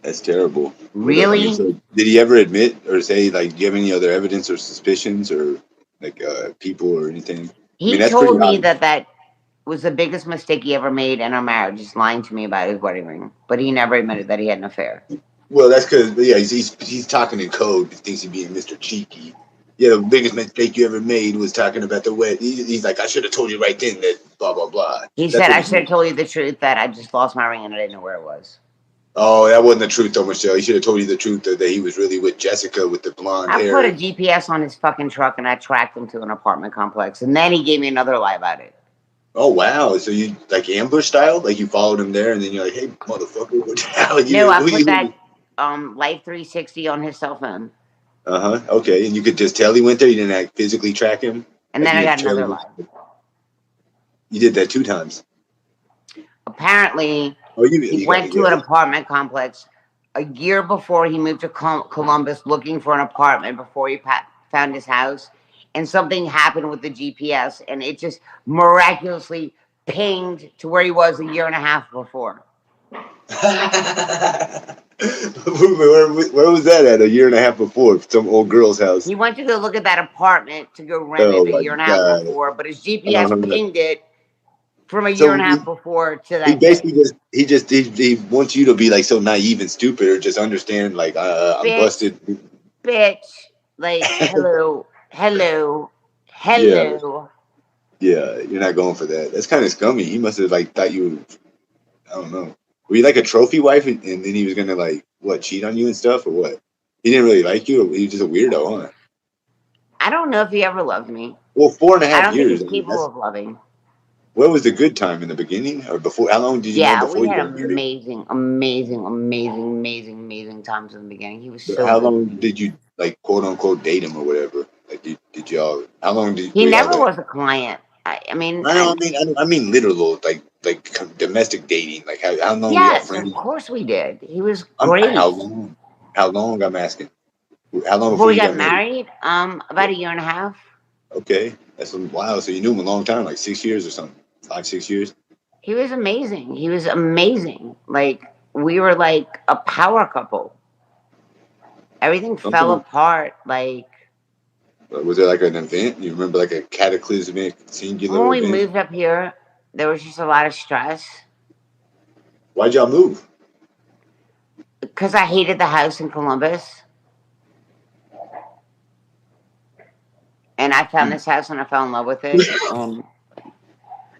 That's terrible. What? I mean, Really? so did he ever admit or say like, do you have any other evidence or suspicions or like people or anything? I mean, He that's pretty told me obvious. that was the biggest mistake he ever made in our marriage, is lying to me about his wedding ring. But he never admitted that he had an affair. Well, that's because yeah, he's talking in code. He thinks he's being Mr. Cheeky. Yeah, the biggest mistake you ever made was talking about the wet. He's like, I should have told you right then that blah blah blah. He That's said, what "I he's should have doing. told you the truth that I just lost my ring and I didn't know where it was." Oh, that wasn't the truth, though, Michelle. He should have told you the truth that he was really with Jessica with the blonde I put hair. a GPS on his fucking truck and I tracked him to an apartment complex, and then he gave me another lie about it. Oh wow! So you like ambush style? Like you followed him there, and then you're like, "Hey, motherfucker, what the hell?" No, You, I who put you? that Life 360 on his cell phone, Okay, and you could just tell he went there. You didn't like, physically track him. and Like then you I didn't got tell another him. lie. You did that 2 times. Apparently, Oh, he you got went to yeah. an apartment complex a year before he moved to Columbus looking for an apartment before he found his house. And something happened with the GPS, and it just miraculously pinged to where he was a year and a half before. Where was that at? A year and a half before, some old girl's house. He went to go look at that apartment to go rent Oh it a my year and a half god! before, but his GPS Uh-huh. pinged it from a year and So a half before to he that day. basically he wants you to be like so naive and stupid, or just understand like I'm Bitch, busted. bitch, like, hello, hello, Yeah, hello. yeah, you're not going for that. That's kind of scummy. He must have like thought you. I don't know. Were you like a trophy wife, and then he was gonna like what cheat on you and stuff, or what? He didn't really like you. Or he was just a weirdo, huh? I don't know if he ever loved me. Well, four and a I half don't think years. he's I mean, capable that's of loving. what was the good time in the beginning or before? How long did you know him Yeah, we before you had got married? amazing, amazing, amazing, amazing, amazing times in the beginning. He was But so how good to long me. did you like quote unquote date him or whatever? Like did y'all? How long He were y'all never like? was a client. I mean, I don't mean I mean literal like domestic dating. Like how long were y'all yes, of friends? course we did. He was How great. long? How long? I'm asking. How long Before before we you got got married? married, Yeah. about a year and a half. Okay, that's wow. So you knew him a long time, like 6 years or something, 5 6 years. He was amazing. He was amazing. Like, we were like a power couple. Everything fell Something apart. Like, was there like an event? You remember like a cataclysmic when singular we event? moved up here, there was just a lot of stress Why'd y'all move? because I hated the house in Columbus. And I found Hmm. this house and I fell in love with it.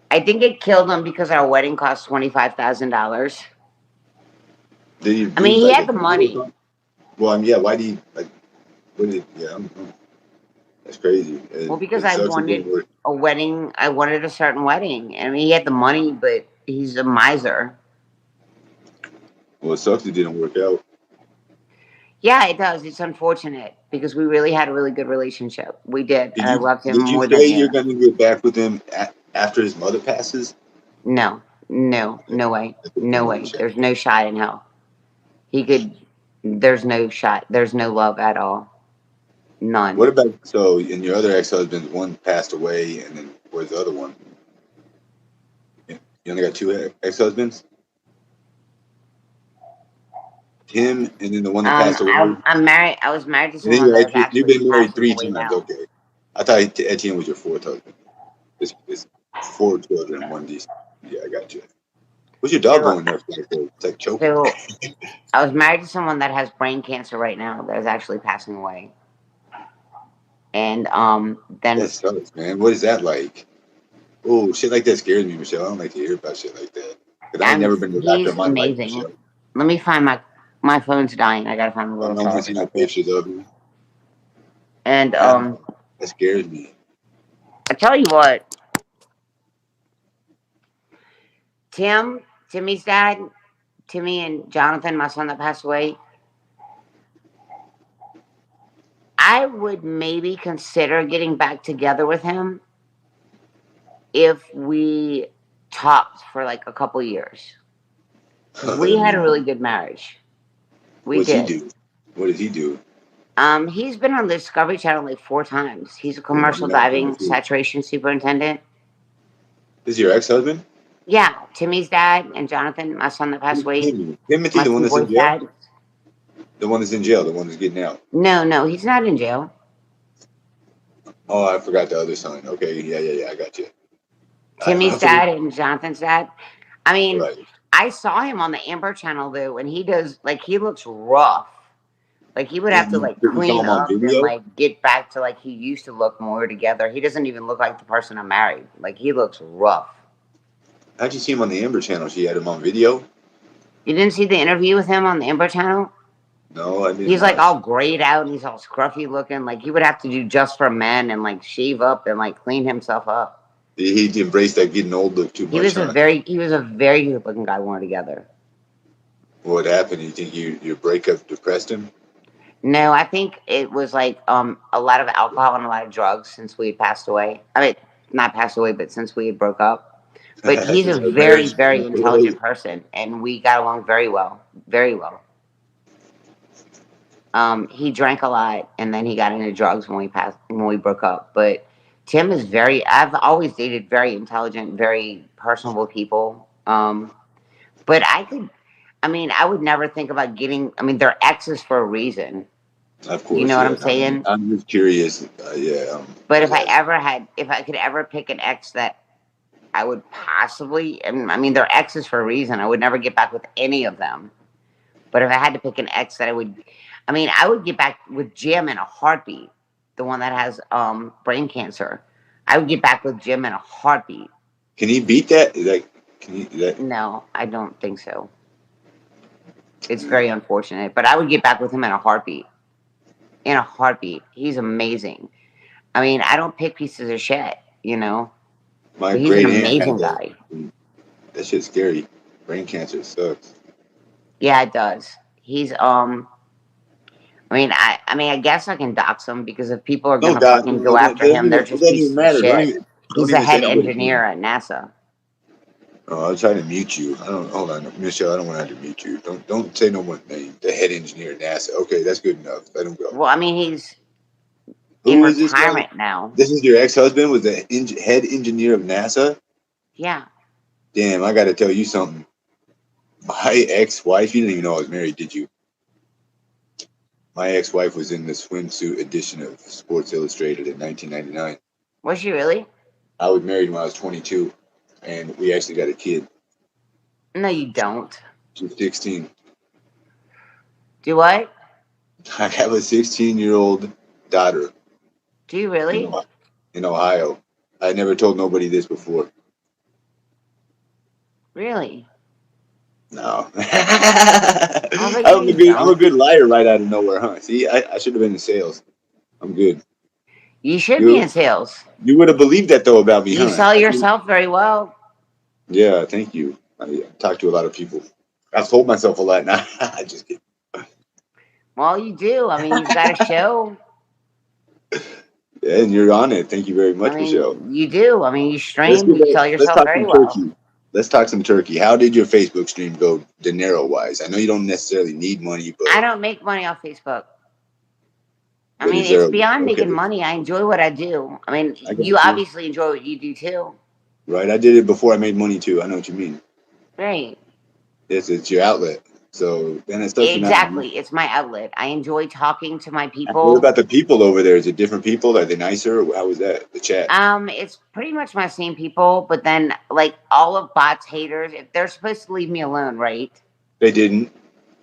I think it killed him because our wedding cost $25,000. Did you I do mean, he like had a the bond or money. something? Well, I mean, yeah. Why do you like? What did? Yeah, I don't know. That's crazy. Well, And because it I sucks it didn't wanted work. a wedding. I wanted a certain wedding. I mean, he had the money, but he's a miser. Well, it sucks it didn't work out. Yeah, it does. It's unfortunate because we really had a really good relationship. We did, and Did I you loved him did you more say than you're you. gonna get back with him after his mother passes? No, no, no way. That's what you No want, way. Michelle. There's no shot in hell. He could, there's no shot. There's no love at all. What None. about so? And your other ex-husbands, one passed away, and then where's the other one? You only got two ex-husbands. Him, and then the one that passed away. I'm married. I was married to And then someone that is you've actually been married passing three away times. now. Okay, I thought Etienne was your fourth husband. It's 4 children, one decent. Yeah, I got you. What's your dog So, going there? It's like choking. so I was married to someone that has brain cancer right now. That is actually passing away. And That then sucks, man. What is that like? Oh, shit like that scares me, Michelle. I don't like to hear about shit like that. Because I ain't never been to the doctor he's in my life, amazing. Michelle. Let me find my phone's dying. I gotta find a I little don't want to charger see no right quick. pictures of you. And God, that scares me. I tell you what, Timmy's dad, Timmy and Jonathan, my son that passed away. I would maybe consider getting back together with him if we talked for like a couple years because we had a really good marriage. We What's he did. do? What does he do? He's been on the Discovery Channel like 4 times. He's a Yeah, I commercial mean, that was nice diving too. saturation superintendent. This is your ex-husband? Yeah, Timmy's dad and Jonathan, my son that passed Who's away, Timmy? Timothy, my the one two that's in boys' jail? dad. The one that's in jail, the one that's getting out. No, no, he's not in jail. Oh, I forgot the other son. Okay, yeah, I got you. I Timmy's forget. dad and Jonathan's dad. I mean, Right. I saw him on the Amber Channel though, and he does like he looks rough. Like he would have to like You saw clean him on up and video? like get back to like he used to look when we were together. He doesn't even look like the person I married. Like he looks rough. How'd you see him on the Amber channel? She had him on video? You didn't see the interview with him on the Amber Channel? No, I didn't He's like watch. all grayed out and he's all scruffy looking. Like he would have to do just for men and like shave up and like clean himself up. He embraced that getting old look too much, huh? He was a very good looking guy when we were together. What happened? You think your breakup depressed him? No, I think it was like a lot of alcohol and a lot of drugs since we passed away. I mean, not passed away, but since we broke up. But he's a Since our very, marriage very broke. intelligent person, and we got along very well, very well. He drank a lot, and then he got into drugs when we broke up. But Tim is very. I've always dated very intelligent, very personable people. But I could. I mean, I would never think about getting. I mean, they're exes for a reason. Of You know course, what yeah. I'm saying? I'm just curious. Yeah, But yeah. if I could ever pick an ex that I would possibly, I mean, they're exes for a reason. I would never get back with any of them. But if I had to pick an ex that I mean, I would get back with Jim in a heartbeat. The one that has brain cancer. I would get back with Jim in a heartbeat. Can he beat that? Like, can he? That, No, I don't think so. It's very unfortunate, but I would get back with him in a heartbeat. In a heartbeat. He's amazing. I mean, I don't pick pieces of shit, you know, my but he's an great aunt had amazing that. guy. That shit's scary. Brain cancer sucks. Yeah, it does. He's I mean, I guess I can dox him because if people are No, gonna Doc, fucking go it after him, they're just doesn't even pieces of matter. shit. Don't He's the even say head nobody's engineer name. at NASA. Oh, I'll try to mute you. I don't. Hold on, Michelle. I don't want to mute you. Don't say no one's name. The head engineer at NASA. Okay, that's good enough. Let him go. Well, I mean, he's in Who is this guy? retirement now. This is your ex-husband? Was the head engineer of NASA? Yeah. Damn, I got to tell you something. My ex-wife. You didn't even know I was married, did you? My ex-wife was in the swimsuit edition of Sports Illustrated in 1999. Was she really? I was married when I was 22, and we actually got a kid. No, you don't. She's 16. Do what? I have a 16-year-old daughter Do you in, really? in Ohio. I never told nobody this before. Really? No. I was like, no, you I'm a don't. good liar right out of nowhere, huh? See, I should have been in sales. I'm good. You should be You in sales. you would have believed that though about me, You huh? sell yourself very well. Yeah, thank you. I talk to a lot of people. I've told myself a lot now. I just kidding. Well, you do. I mean, you've got a show. Yeah, and you're on it. Thank you very I much, Michelle. mean, you do. I mean, you Let's stream. get You back. sell Let's yourself talk very some well. turkey. Let's talk some turkey. How did your Facebook stream go dinero wise? I know you don't necessarily need money, I but don't make money off Facebook. I but mean, is there it's beyond okay? making money. I enjoy what I do. I mean, I you got you. obviously enjoy what you do too. Right. I did it before I made money too. I know what you mean. Right. It's your outlet. So then it sucks you're not. Exactly. It's my outlet. I enjoy talking to my What people. about the people over there? Is it different people? Are they nicer? How was that? The chat. It's pretty much my same people, but then like all of bots haters, if they're supposed to leave me alone, right? They didn't.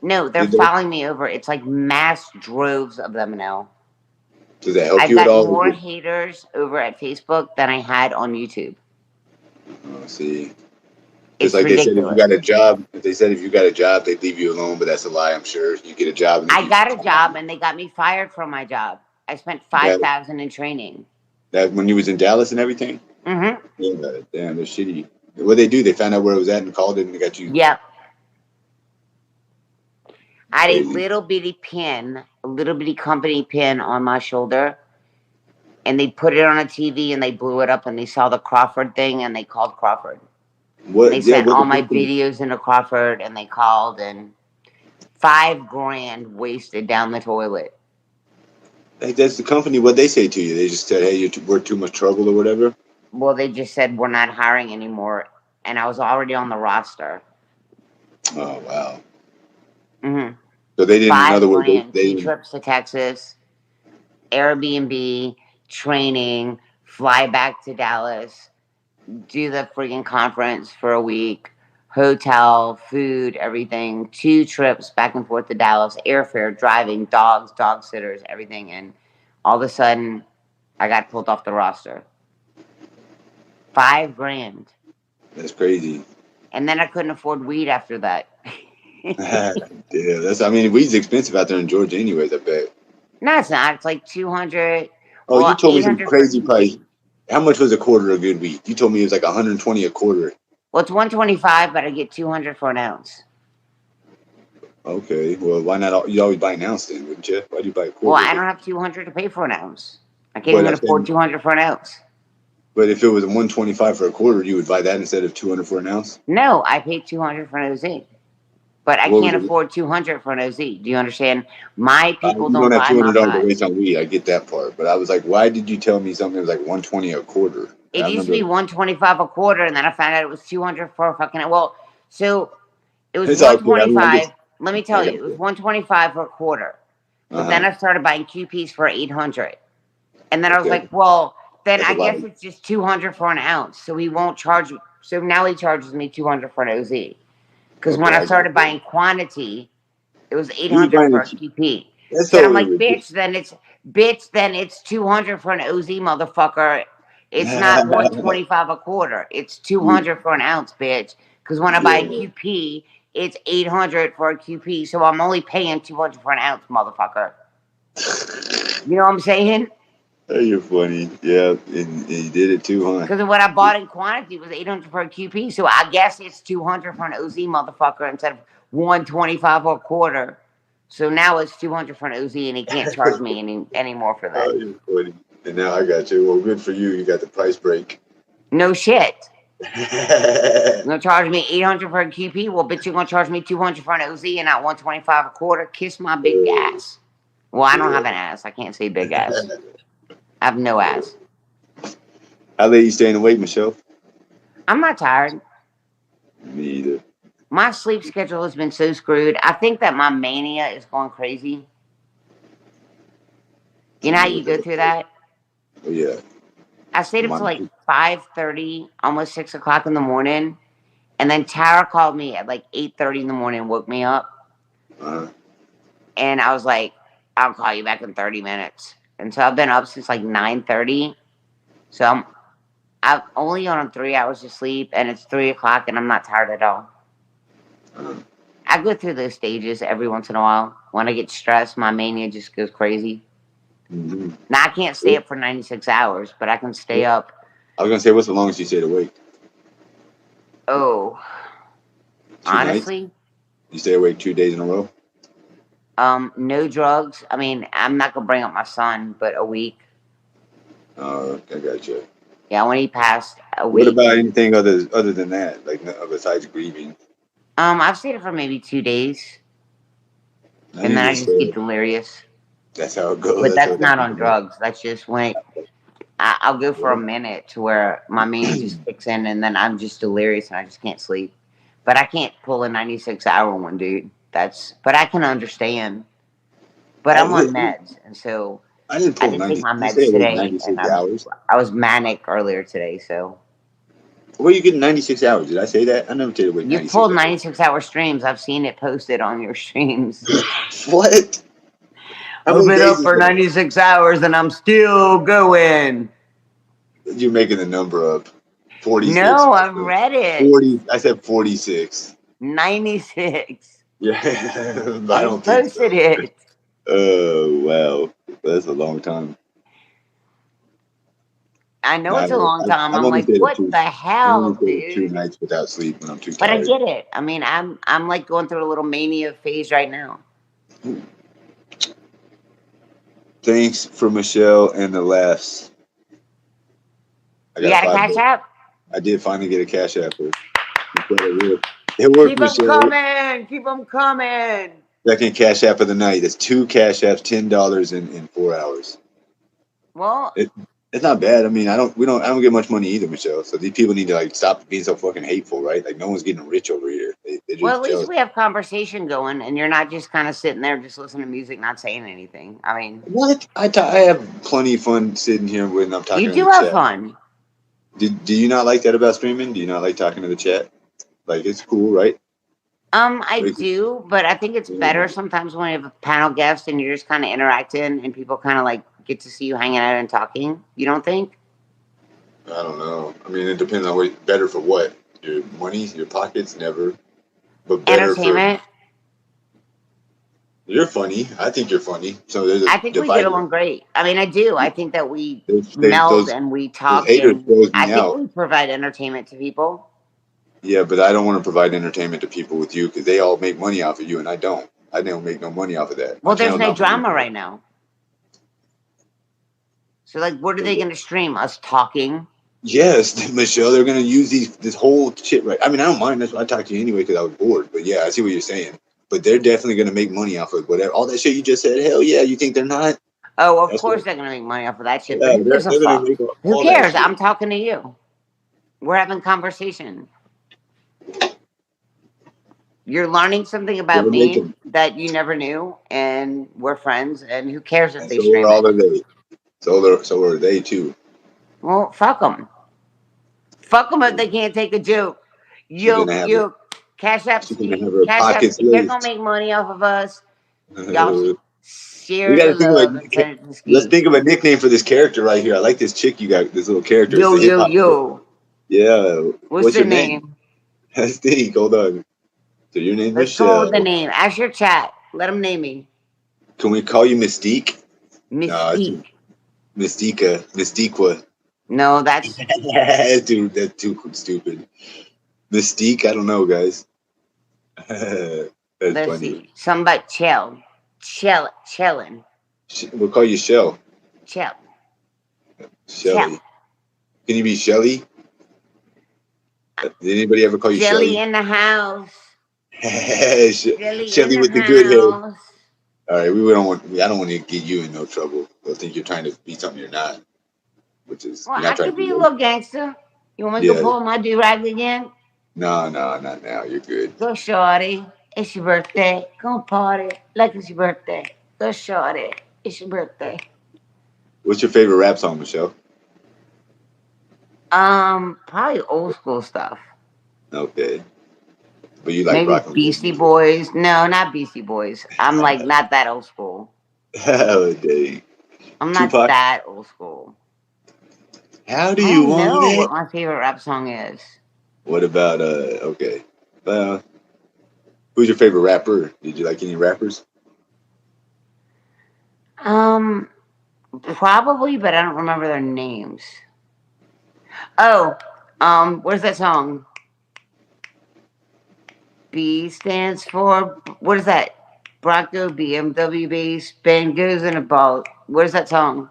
No, they're Did they? following me over. It's like mass droves of them now. Does that help I've you at got all? more haters over at Facebook than I had on YouTube. Oh, see. Just It's like they said, if you ridiculous. got a job, if they said if you got a job, they'd leave you alone, but that's a lie. I'm sure you get a job and they I keep you got a job calm. and they got me fired from my job. I spent That 5,000 in training. that when you was in Dallas and everything. Mm-hmm. Yeah, damn, they're shitty. What they do? They found out where it was at and called it, and they got you Yep. I had a crazy. little bitty pin, a little bitty company pin on my shoulder, and they put it on a TV and they blew it up and they saw the Crawford thing and they called Crawford. And they What? Yeah, sent what all the my company? videos into Crawford and they called and 5 grand wasted down the toilet. Like, that's the company. What they say to you? They just said, "Hey, we're too much trouble" or whatever. Well, they just said we're not hiring anymore, and I was already on the roster. Oh wow. Mm-hmm. So they didn't. In Five other words, grand, they two didn't. trips to Texas, Airbnb, training, fly back to Dallas, do the freaking conference for a week, hotel, food, everything, 2 trips back and forth to Dallas, airfare, driving, dogs, dog sitters, everything. And all of a sudden, I got pulled off the roster. 5 grand. That's crazy. And then I couldn't afford weed after that. Yeah, that's. I mean, weed's expensive out there in Georgia, anyways. I bet. No, it's not. It's like 200. Oh, you Well, told me some 800 for crazy price. QP. How much was a quarter of good weed? You told me it was like 120 a quarter. Well, it's 125, but I get 200 for an ounce. Okay, well, why not? You always buy an ounce then, wouldn't you? Why do you buy a Well, quarter I of don't it? have 200 to pay for an ounce. I can't But even I afford said, 200 for an ounce. but if it was 125 for a quarter, you would buy that instead of 200 for an ounce. No, I paid 200 for an OZ. But I What was can't it? afford 200 for an OZ. Do you understand? My people You don't don't have buy my $200 to buds. waste on weed. I get that part, but I was like, why did you tell me something that was like 120 a quarter? And It I used to remember be 125 a quarter, and then I found out it was 200 for a fucking. Well, so it was it's all good. I mean, I guess 125. Let me I tell got you, it was you. 125 for a quarter. But then Uh-huh. I started buying QPs for 800. And then I was Okay, like, well, then that's a I lot. guess it's just 200 for an ounce. So he won't charge. So now he charges me 200 for an OZ. Because when Okay, I I got started you. buying quantity, it was You was 800 buying for it a cheap. QP. That's Then I'm so like, ridiculous. bitch, then it's 200 for an OZ, motherfucker. It's not 125 a quarter. It's You- 200 for an ounce, bitch. Because when I buy a yeah. QP, it's 800 for a QP. So I'm only paying 200 for an ounce, motherfucker. You know what I'm saying? Hey, you're funny. Yeah, and you did it too, huh? Because what I bought in quantity was 800 for a QP. So I guess it's 200 for an OZ, motherfucker, instead of 125 or a quarter. So now it's 200 for an OZ, and he can't charge me any more for that. Oh, you're funny. And now I got you. Well, good for you. You got the price break. No shit. Yeah. You're gonna charge me 800 for a QP? Well, bitch, you're gonna charge me 200 for an OZ and not 125 a quarter. Kiss my big ass. Well, I don't have an ass. I can't say big ass. I have no ass. How late you staying awake, Michelle? I'm not tired. Me either. My sleep schedule has been so screwed. I think that my mania is going crazy. I You know how know you what that go looks through like. that? Oh, yeah. I stayed up to Mine like too. 5:30, almost 6 o'clock in the morning, and then Tara called me at like 8:30 in the morning, woke me up, Uh, and I was like, "I'll call you back in 30 minutes." And so I've been up since like 9:30. So I'm only on 3 hours of sleep, and it's 3 o'clock, and I'm not tired at all. uh, I go through those stages every once in a while. When I get stressed, my mania just goes crazy. mm-hmm. Now I can't stay up for 96 hours, but I can stay up. I was gonna say, what's the longest you stayed awake? Oh, 2 nights? honestly, You stay awake 2 days in a row? no drugs. I mean, I'm not gonna bring up my son, but a week. I got you. Yeah, when he passed, a What week. about anything other than that? Like besides grieving? I've stayed up for maybe 2 days, I and need then to I just get stay. delirious. That's how it goes. But That's how that's that not on happens. drugs. That's just when I'll go for a minute to where my mania just kicks in, and then I'm just delirious and I just can't sleep. But I can't pull a 96-hour one, dude. But I can understand. But I, I'm on li- meds, and so I didn't I pull didn't take 90. my You stay meds awake today, and 96 hours. I was manic earlier today. So Where you getting 96 hours? Did I say that? I never stayed awake you've 96 pulled hours. 96-hour streams. I've seen it posted on your streams. What? How I've many been days up is for that? 96 hours and I'm still going. You're making the number up. 46. No, I've read it. 40. I said 46. 96. Yeah, I You don't think posted so. it. Oh, wow. That's a long time. I know No, it's a long time. I've I'm only like, stayed up what two. the I only hell, stayed up two dude? nights without sleep when I'm too But I tired. get it. I mean, I'm like going through a little mania phase right now. Thanks for Michelle and the laughs. I You got a got a $5. cash app? I did finally get a cash app. It worked. It worked, Keep them Michelle. coming. Keep them coming. Second cash app of the night. That's two cash apps, $10 in 4 hours. Well, It, it's not bad. I mean, I don't get much money either, Michelle. So these people need to like stop being so fucking hateful, right? Like no one's getting rich over here. They're well, just at least jealous. we have conversation going, and you're not just kind of sitting there just listening to music, not saying anything. I mean, What? I have plenty of fun sitting here when I'm you talking to do the have chat. fun. Do you not like that about streaming? Do you not like talking to the chat? Like it's cool, right? I Like, do, but I think it's better I sometimes when you have a panel guest and you're just kind of interacting and people kind of like get to see you hanging out and talking. You don't think? don't know. I mean, it depends on what. Better for what? Your money, your pockets, never. But better for Entertainment. You're funny. I think you're funny. So there's a I think we get divided. along great. I mean, I do. I think that we They, meld those and we those talk, haters and throws I me think out. we provide entertainment to people. Yeah, but I don't want to provide entertainment to people with you because they all make money off of you, and I don't. I don't make no money off of that. My Well, there's channel's no not making drama money. right now. So, like, what are So they going to stream? Us talking? yes, Michelle, they're gonna use this whole shit right. I mean, I don't mind. That's why I talked to you anyway because I was bored. But yeah, I see what you're saying. But they're definitely gonna make money off of whatever all that shit you just said. Hell yeah, you think they're not? Oh, of That's what. course they're going to make money off of that shit, but Yeah, who gives a they're gonna fuck? make Who all that cares? shit. I'm talking to you. We're having conversation. You're learning something about They're me making, that you never knew, and we're friends, and who cares if and they so are stream it? all of they. So are they too. Well, fuck them. Fuck them if they can't take a joke. She's gonna Yo, have her. yo, Cash App, She's gonna have her Cash App. pockets If they're gonna laced. make money off of us, y'all should We share got the to think of love and send it to let's Ski. think of a nickname for this character right here. I like this chick you got. This little character. It's Yo, the hip yo, hop. yo. Yeah. What's What's the your name? name? Let's think. Hold on. So your name's Let's go with the Michelle. name. Ask your chat. Let them name me. Can we call you Mystique? No, it's Mystique. Mystica. Mystiqua. No, that's Dude, that's too stupid. Mystique? I don't know, guys. That's let's funny. see. Something about chillin'. We'll call you Shell. Chill. Chill. Shelly. Can you be Shelly? Did anybody ever call you Jelly Shelly? in the house. Jelly in Shelly the with the good hair. house. All right, we don't want. I don't want to get you in no trouble. They'll think you're trying to be something you're not, which is Well, you're not I trying could to be. be a little gangster. You want me to go Yeah, pull my do-rag again? no, no, not now. You're good. Go shorty. It's your birthday. Go party like it's your birthday. Go shorty. It's your birthday. What's your favorite rap song, Michelle? Probably old school stuff. Okay, but you like Maybe rock and roll Beastie music. Boys. No, not Beastie Boys. I'm like not that old school. Oh, dang. I'm not Tupac. that old school. How do I you don't want know it? what my favorite rap song is. What about Okay, uh, who's your favorite rapper? Did you like any rappers? Um, Probably, but I don't remember their names. Oh, where's that song? B stands for what is that? Bronco BMW base bangos and a ball. What is that song?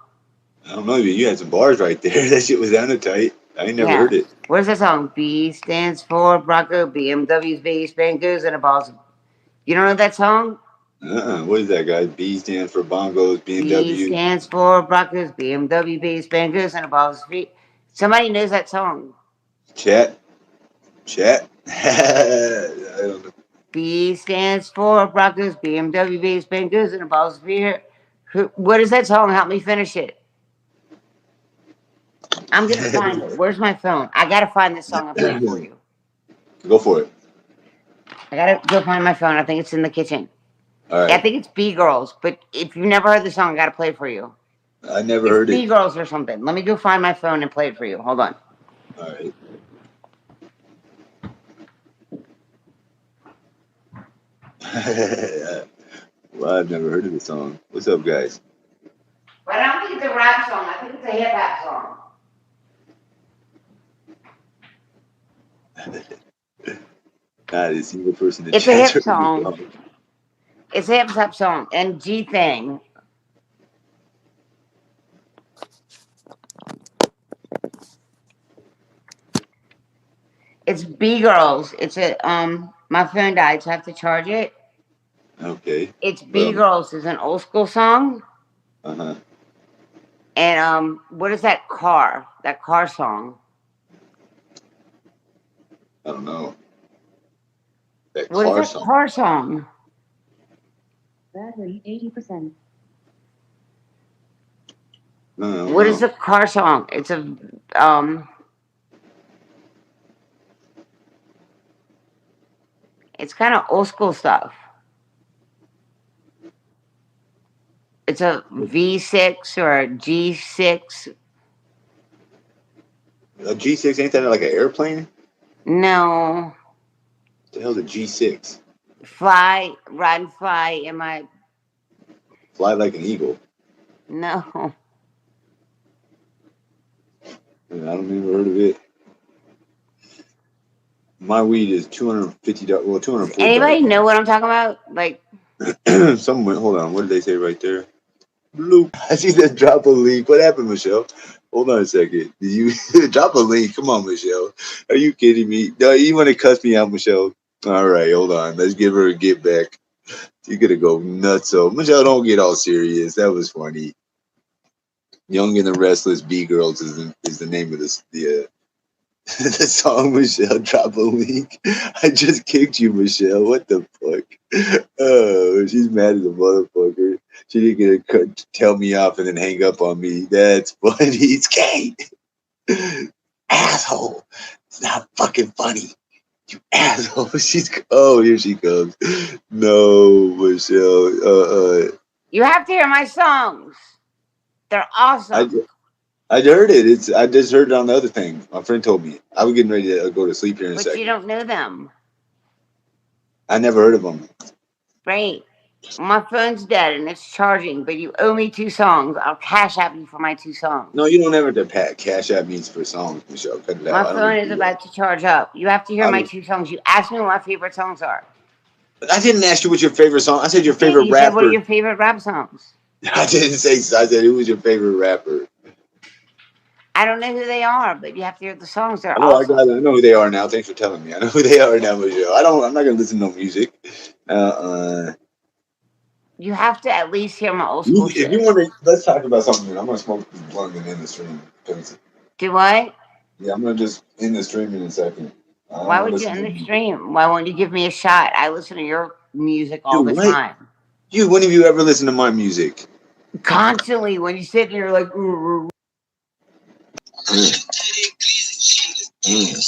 I don't know. You had some bars right there. That shit was down tight. I ain't never Yeah. heard it. What is that song? B stands for Bronco BMW's base bangos and a balls. You don't know that song? What is that, guys? B stands for bongos, B BMW. stands for Broncos BMW base bangos and a balls feet. Somebody knows that song. Chat, chat. I don't know. B stands for Broncos BMW base bangos and a balls feet. What is that song? Help me finish it. I'm gonna find it. Where's my phone? I gotta find this song and play it for you. Go for it. I gotta go find my phone. I think it's in the kitchen. All Yeah, I right. think it's B Girls. But if you've never heard the song, I gotta play it for you. I never It's heard B it. Girls or something. Let me go find my phone and play it for you. Hold on. All right. Well, I've never heard of the song. What's up, guys? But I don't think it's a rap song. I think it's a hip hop song. Not a single person in It's a chat's hip heard of the song. song. It's a hip hop song. And G Thing. It's B Girls. It's a my phone died, so I have to charge it. Okay. It's B Well, Girls is an old school song. uh-huh. And what is that car? That car song. I don't know. That What is car that song. car song? Battery 80%. No, What is no. the car song? It's a um it's kind of old school stuff. It's a V6 or a G6. A G6, ain't that like an airplane? No. What the hell's a G6? Fly, ride and fly in my Fly like an eagle. No. I don't even heard of it. My weed is $250. Well, Does $240. anybody know what I'm talking about? Like, Someone, hold on. What did they say right there? Bloop. I see that drop a link. What happened, Michelle? Hold on a second. Did you drop a link? Come on, Michelle. Are you kidding me? No, you want to cuss me out, Michelle? All right, hold on. Let's give her a get back. You're gonna go nuts. So Michelle, don't get all serious. That was funny. Young and the Restless B Girls is the name of this the the song. Michelle, drop a link. I just kicked you, Michelle. What the fuck? Oh, she's mad as a motherfucker. She didn't get to tell me off and then hang up on me. That's funny. It's gay. Asshole. It's not fucking funny. You asshole. She's here she comes. No, Michelle. you have to hear my songs. They're I awesome. I heard it. I just heard it on the other thing. My friend told me. I was getting ready to go to sleep here in a But you second. don't know them. I never heard of them. Right. My phone's dead and it's charging, but you owe me 2 songs. I'll cash app you for my 2 songs. No, you don't ever have to cash app means for songs, Michelle. Cut it My out. I don't phone need to is do that. about to charge up. You have to hear I, my was- 2 songs. You asked me what my favorite songs are. I didn't ask you what your favorite song. I said your You did. favorite You said, what are rapper. your favorite rap songs? I didn't say. I said who was your favorite rapper. I don't know who they are, but you have to hear the songs. They're I know. awesome. I know who they are now. Thanks for telling me. I know who they are now, Michelle. I don't. I'm not gonna listen to no music. Uh. You have to at least hear my old school If you shit. want to, let's talk about something. I'm gonna smoke this blunt and end the stream. Do what? Yeah, I'm gonna just end the stream in a second. I don't Why want to would you listen end to the music. stream? Why won't you give me a shot? I listen to your music all Dude, the what? time. When have you ever listened to my music? Constantly when you sit and you're like, ooh, ooh, ooh. Mm. Mm.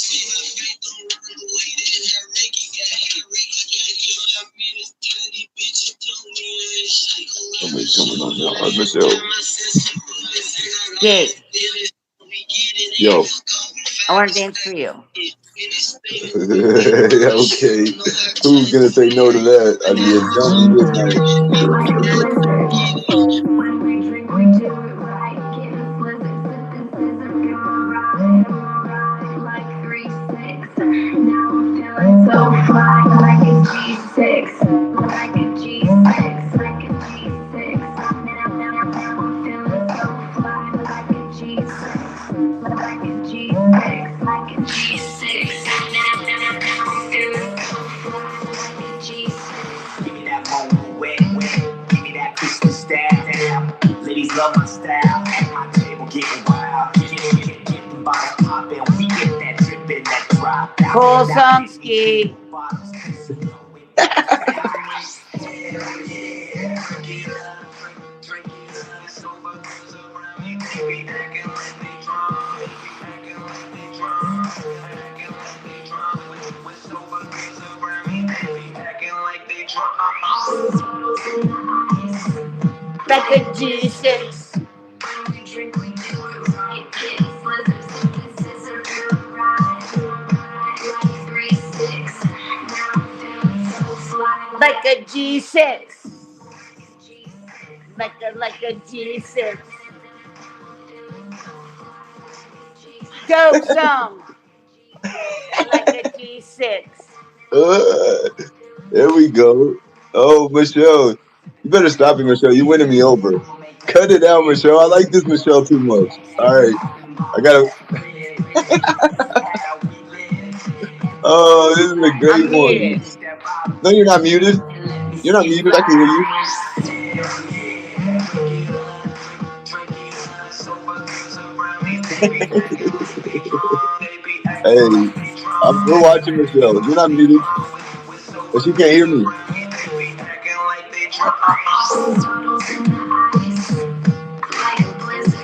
Somebody's coming on now. Michelle. Gay, Yo. I want to dance for you. Okay. Who's gonna say no to that? I mean, don't be this night. Like a blizzard. When we drink, we do it right. Get us blizzard. This is a good ride. Like 3-6. Now I'm feeling so fly. Like a G6. Like a G6. Like a G6. Now I'm feeling so fly. Like a G6. Like a G6. Like a G6. Now I'm feeling so fly. Like a G6. Give me that moment wet. Give me that Christmas style. Ladies love my style. At my table getting wild. Get the bottle poppin'. We get that drippin', that drop. Cool song, Ski. Like a G6. When we drink, we do it right. Get us blizzards. This is a real ride. Like 3-6. Now I'm feeling so fly. Like a G6. Like a G6. Dope song. Like a G6. There we go. Oh, Michelle. You better stop it, Michelle. You're winning me over. Cut it out, Michelle. I like this Michelle too much. All right. I gotta. Oh, this is a great I'm one. muted. No, you're not muted. You're not muted. I can hear you. Hey, we're watching Michelle. You're not muted, but she can't hear me.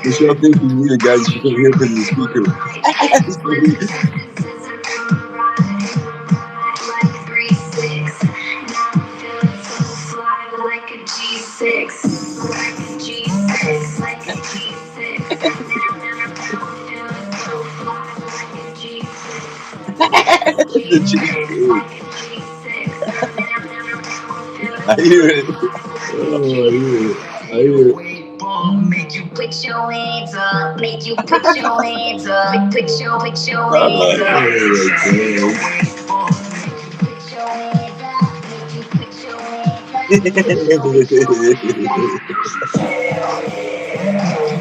Michelle thinks she's muted, guys. She can't hear because of the speaker. Like a G6, like a G6, like a G6. The cheesecake. I hear it. Oh, I hear it. I hear it. Make you put your hands up. Make you put your hands up. Put your hands Oh, up. my God. Put your hands up. Make you put your hands up.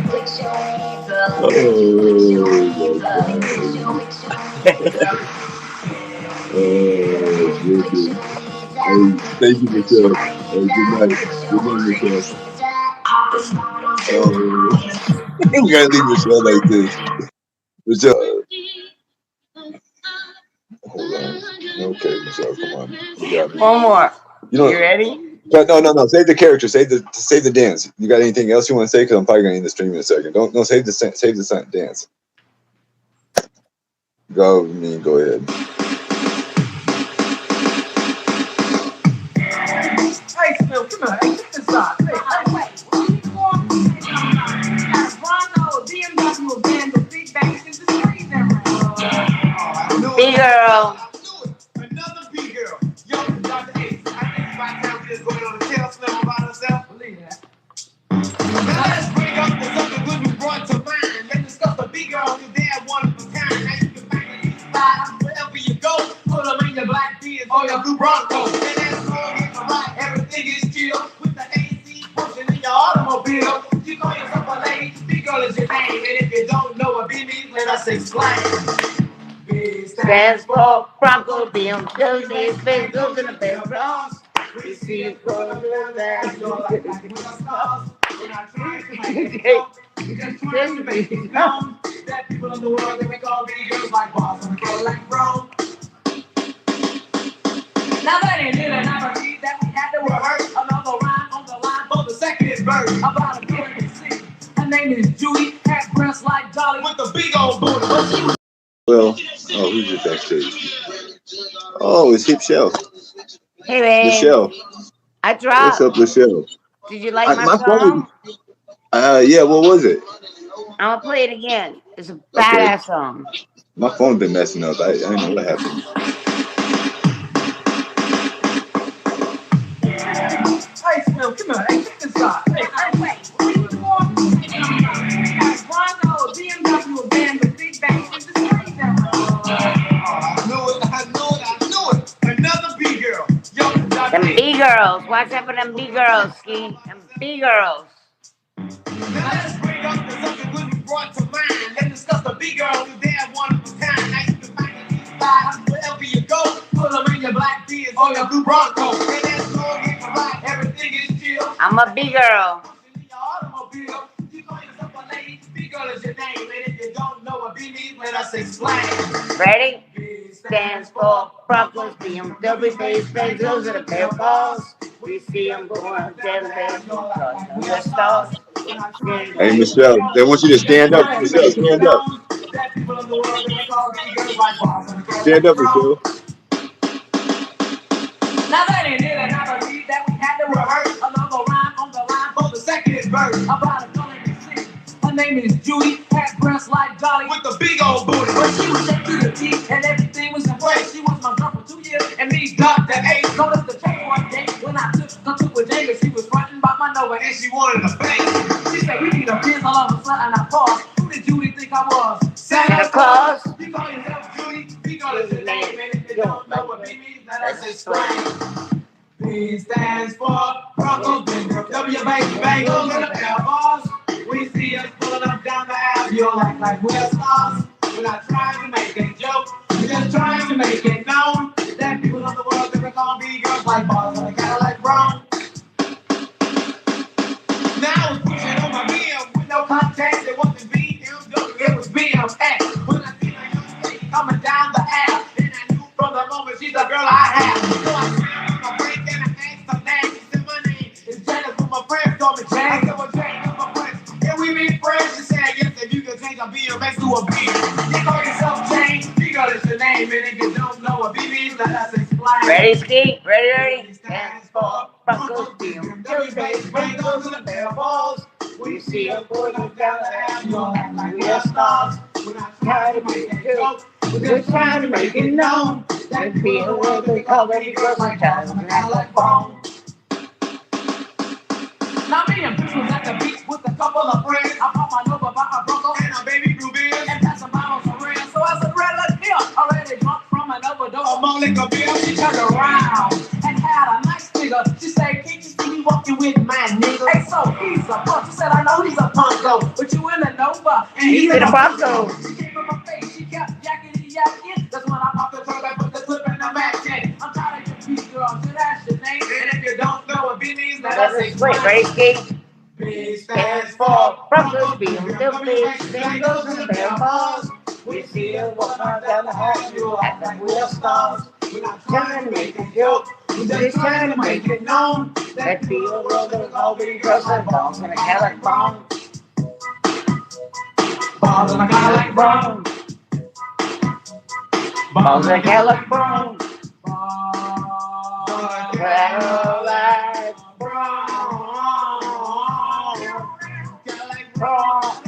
Put your hands up. Put your Oh, my hands up. God. Put your hands up. Oh, goodness. Hey, thank you, Michelle. Hey, good night. Good night, Michelle. Oh, we gotta leave Michelle like this. Michelle, hold on. Okay, Michelle, come on. You got me. One more. You You don't. ready? No. Save the character. Save the dance. You got anything else you want to say? Because I'm probably gonna end the stream in a second. Don't. No. Save the dance. Go. Go ahead. Hey, Slim, come here. Hey, check this out. Hey, wait. Bronco, BMW, band of big bangs in the street now. B girl. Another B girl. Yo, Dr. Ace. I think it's my time just going on to tell Slim about herself. Believe that. Now let's bring up the something good we brought to mind. Let's discuss the B girl. Your dad one of a kind. Now you can find these spots wherever you go. Put them in your black beers or your blue Broncos. And that's all get the right. Everything is chill with the AC pushing in your automobile. You call yourself a lady. B girl is your name. And if you don't know what B means, let us explain. B Stands for Bronco BMW. Space goes in the bedroom. We see you go to that. Just to make it known that people in the world they make all these girls like Boston, like Rome. Now that ain't it, and I believe that we had to rehearse another rhyme on the line for the second verse about a girl in the city. Her name is Judy, had breasts like Dolly with the big old booty. But she was Well, oh, who's your backstage? Oh, it's Hip Shell. Hey, babe. Michelle. I What's dropped. up, Michelle? Did you like my My phone. song? Yeah. What was it? I'm gonna play it again. It's a Okay. badass song. My phone's been messing up. I don't know what happened. hey, Slim, come here. Hey, check this out. Hey, wait. Bronco, BMW, band of big bangs in the street now. I knew it. Another B girl. Yo, Them B girls. Watch out for them B girls, Ski. Them B girls. now let's bring up the something good we brought to mind. Let's discuss the B girl who's there one of a kind. Now you can find these spots wherever you go. Put them in your black beers or your blue Broncos. And that's all get the right. Everything is chill. I'm a B girl. In your automobile, you call yourself a lady. B girl is your name, and if you don't know what B means, let us explain. Ready? B Stands for Broncos, BMW, base bangs, those are the pair of balls. We see them going down the stars. Hey, Michelle. They want you to stand up. Michelle, stand up. Stand up, Michelle. Now that ain't it, and I believe that we had to rehearse another rhyme on the line for the second verse about a girl in the city. Her name is Judy, had breasts like Dolly with the big old booty. But she was shaped to the teeth, and everything was in place. She was my girl for 2 years, and me, Dr. Ace. Noticed the change one day when I took her to a date, she was fronting by my nose, and she wanted a face. She said, we need a kiss, all of a sudden I paused. Who did Judy think I was? Santa Claus. You call yourself Judy, B girl is your name, and if you don't know what B means, let us explain. B stands for Bronco, W baby Bengals, and the Cowboys. We see us pulling up down the aisle, you don't act like we're stars. We're not trying to make a joke, we're just trying to make it known that people of the world that we call B girls like bars, and they kinda like Rome. Now I was pushing on my BM with no contact, it wasn't BMW, it was BMX. When I see my young lady coming down the aisle, and I knew from the moment she's the girl I have. So I smiled with my friend and I asked her name. She said my name is Janice, but my friends told me Jane. I said, well, Jane, you're my friend. Can we be friends? She said, yes, if you can change a BMX to a B. You call yourself Jane, B girl is your name, and if you don't know what B means, let us explain. Ready, Ski? Ready? Stands for Broncos, BMW, base bangs, those are the pair of balls. We see them going down the aisle, you don't act like we're stars. We're not Trying to make it joke. We're just trying to make it known that be a world they call baby girls like child and act like bone. Now me and Chris was said, I know he's a punko, but you in a Nova, and He's he's in in a a Bronco. Bronco. She came in my face, she kept yakety yakking. That's when I popped the trunk, I put the clip in the match. I'm tired of your beat, girl, so that's your name. And if you don't know what B means, then Let let's us wait, explain. ready, skate? B stands for Broncos, Broncos, BMWs, Bengals, and Bear Balls. We see it walking down the hatch, you At act the like we wheel are stars. stalls. We're not Trying trying to to make make a a joke. joke. We're Just just trying trying to to make make it it known that that the the world world is is already already gross gross and and balls balls in in a a Cadillac Cadillac bong. bong. Balls in a Cadillac bong. Balls Balls in in a a Cadillac Cadillac bong. bong. Balls in a Cadillac Cadillac bong. Cadillac bong. bong. Cadillac bong.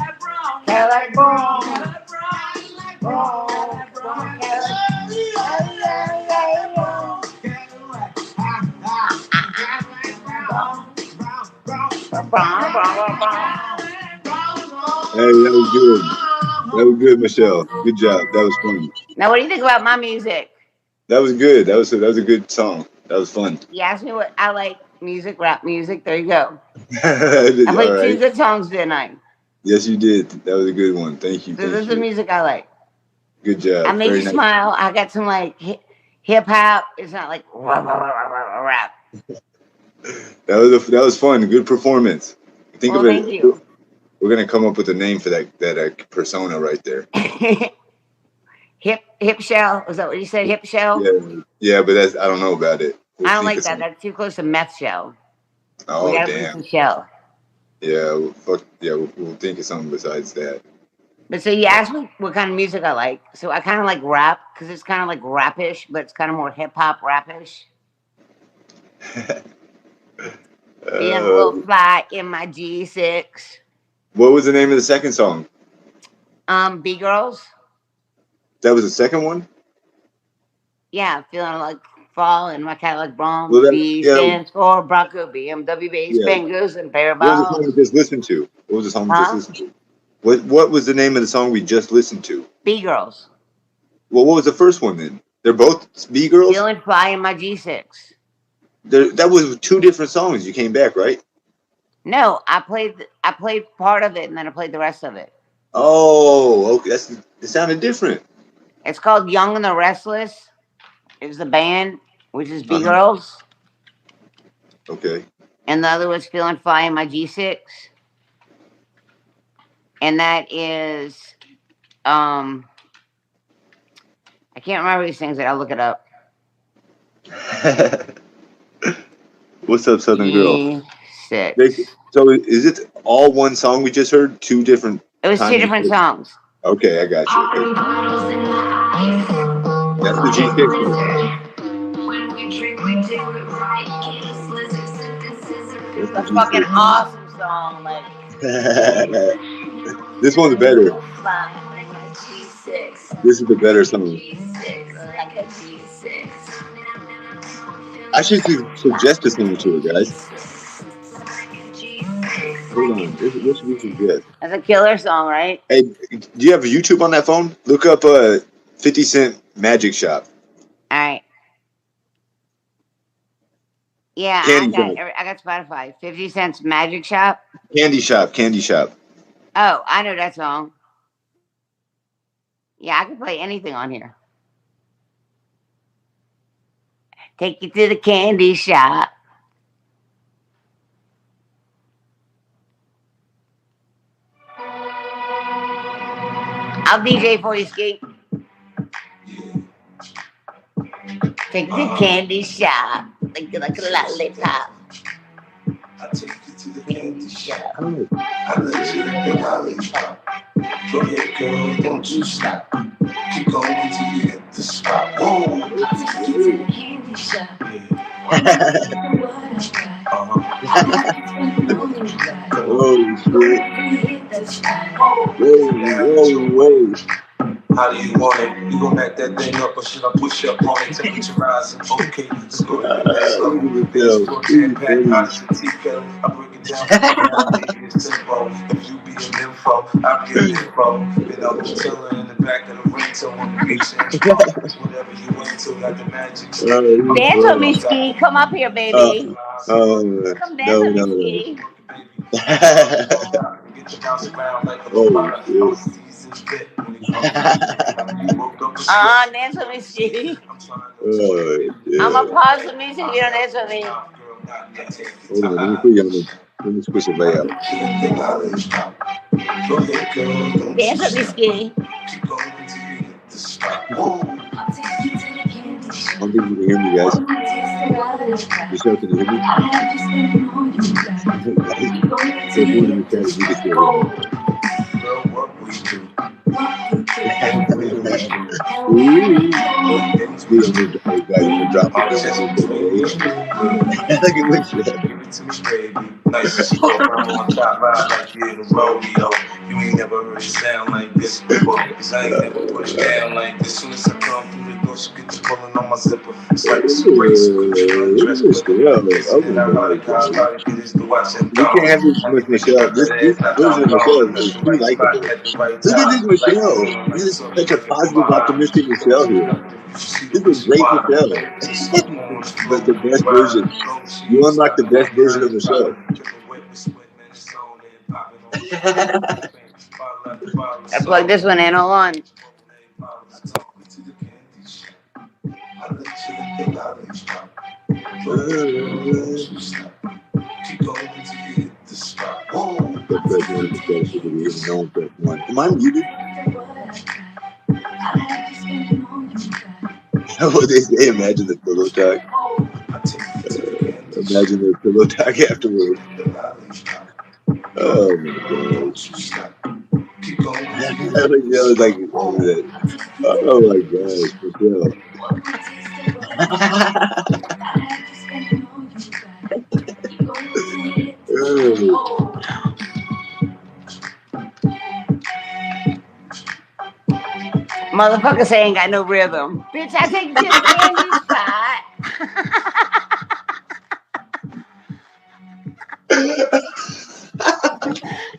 Cadillac bong. Bong. Cadillac Bong. bong. Cadillac. Cadillac bong. Cadillac. Cadillac brown. Bong. Bong. Bong. Bong. Hey, that was good. That was good, Michelle. Good job. That was fun. Now, what do you think about my music? That was good. That was a good song. That was fun. You asked me what I like music, rap music. There you go. I All played two right. good songs, didn't I? Yes, you did. That was a good one. Thank you. So this Thank is the you. music I like. Good I job. make Very you nice. smile. I got some like hip hop. It's not like rap. That was fun. Good performance. Think Well, of thank it. you. We're gonna come up with a name for that persona right there. Hip shell. Was that what you said? Hip shell? Yeah, yeah, but that's I don't know about it. We'll I don't think like of that. something. That's too close to meth shell. We Oh gotta put damn. some shell. Yeah, fuck. Yeah, we'll think of something besides that. But so you asked me what kind of music I like. So I kind of like rap because it's kind of like rapish, but it's kind of more hip hop rapish. Feeling a uh, little fly in my G6. what was the name of the second song? B girls. That was the second one. Yeah, feeling like fall in my Cadillac Well, Bronx. that B yeah, stands for Bronco, BMW base, yeah. Bengals, and pair of What was the song balls. we just listened to? What was the song we just Huh? listened to? What was the name of the song we just listened to? B girls. Well, what was the first one then? They're both B girls. Feeling fly in my G6. That was two different songs. You came back, right? No, I played part of it and then I played the rest of it. Oh, okay. It sounded different. It's called Young and the Restless. Is the band, which is B Uh-huh. girls, Okay. and the other was Feeling Fly in my G6, and that is I can't remember these things. I'll look it up. What's up, Southern Girl? G6. So is it all one song we just heard? Two different It was two times? different songs. Okay, I got you. Okay. Bottles in my eyes. That's the Like a G6 one. blizzard. When we drink, we do it right. Get us lizard, sipping scissor. That's It's the a fucking G6 one. awesome song. Like This one's better. Fly in my G6. This is the better song. G6. Like a G6. I should suggest this one to you guys. Hold on. What should we suggest? That's a killer song, right? Hey, do you have YouTube on that phone? Look up 50 Cent Magic Shop. All right. Yeah, Candy Shop. I got Spotify. 50 Cent's Magic Shop. Candy Shop. Candy Shop. Oh, I know that song. Yeah, I can play anything on here. Take you to the candy shop. I'll DJ for you, Ski. Take you to the candy shop. Like a lollipop. I take you to the candy shop. Oh. I let you lick the lollipop. Go ahead, girl, don't you stop. Keep going till you hit the spot. Whoa. I take you to the candy shop. Oh, shit. Whoa, whoa. How do you want it? You gon' back that thing up or should I push up on it? Temperature rising, okay, let's go ahead and slow. Dance floor jam packed, hot as a tea kettle. I break it down for you, it's tempo. If you be an info, I'll be an info. Then I'll be chillin' in the back of the rental on the beach and whatever you into, got the magic Dance with me, Ski. Come up here, baby. No, Come dance with me, no. Ski. Oh shit. Dance with me, Ski. Oh I'm gonna yeah. pause the music. You don't dance with me. Hold on, let me put you on the. Let me switch the layout. Dance with me, Ski. I don't think you can hear me, guys. Michelle, can you hear me? Guys, so put it in the chat if you can still hear me. Ooh. Dude, hey guys, I'm gonna drop a dance real quick, okay? Look at Michelle. You ain't never heard it sound like this before. Cause I ain't never put it down like this. Soon as I come through the door, she get to pulling on my zipper. It's like a race, undressed, Michelle. Oh my God, guys. We can't have this much Michelle. This version of Michelle is too likable. Look at this Michelle. This is such a positive, optimistic Michelle here. This is a great Michelle. The best version. You unlock the best version of Michelle. I plug this one in. Hold on. Press one to Michelle. She can even know press one. Am I muted? What they say? Imagine the pillow talk. Imagine the pillow talk afterwards. Oh my gosh. Michelle is like, oh my gosh, Michelle. Motherfucker say ain't got no rhythm. Bitch, I take you to the candy spot.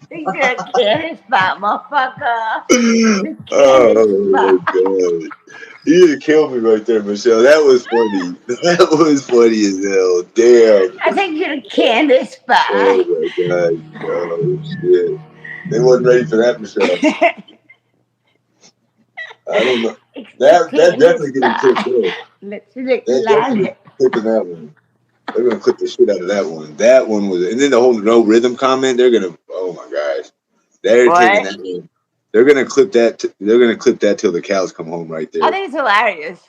Take you to the candy spot, motherfucker. The Oh candy my spot. god. You just killed me right there, Michelle. That was funny. That was funny as hell. Damn. I take you to the candy spot. Oh my god. Oh shit. They wasn't ready for that, Michelle. I don't know. That definitely getting clipped though. Let's look That definitely clipping that one. They're gonna clip the shit out of that one. That one was, and then the whole no rhythm comment. They're gonna. Oh my gosh. They're taking What? that one. They're gonna clip that. They're gonna clip that till the cows come home, right there. I think it's hilarious.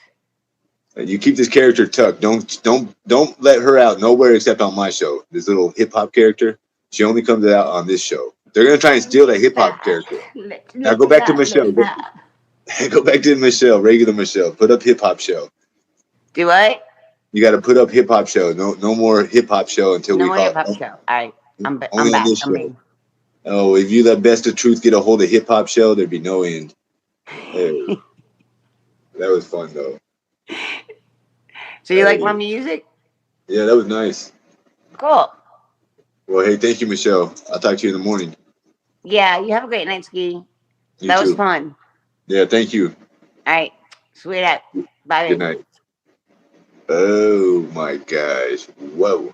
You keep this character tucked. Don't let her out nowhere except on my show. This little hip hop character. She only comes out on this show. They're gonna try and steal that hip hop character. Now go back to Michelle. Go back to Michelle. Regular Michelle. Put up hip hop show. Do what? You got to put up hip hop show. No more hip hop show until No we more call hip hop it. show. All right, I'm back. This I'm show. in. Oh, if you let Best of Truth get a hold of hip hop show, there'd be no end. Hey, that was fun though. So you like my music? Yeah, that was nice. Cool. Well, hey, thank you, Michelle. I'll talk to you in the morning. Yeah, you have a great night, Ski. That was fun. Yeah, thank you. All right, sweet up. Bye. Good night. Oh my gosh. Whoa.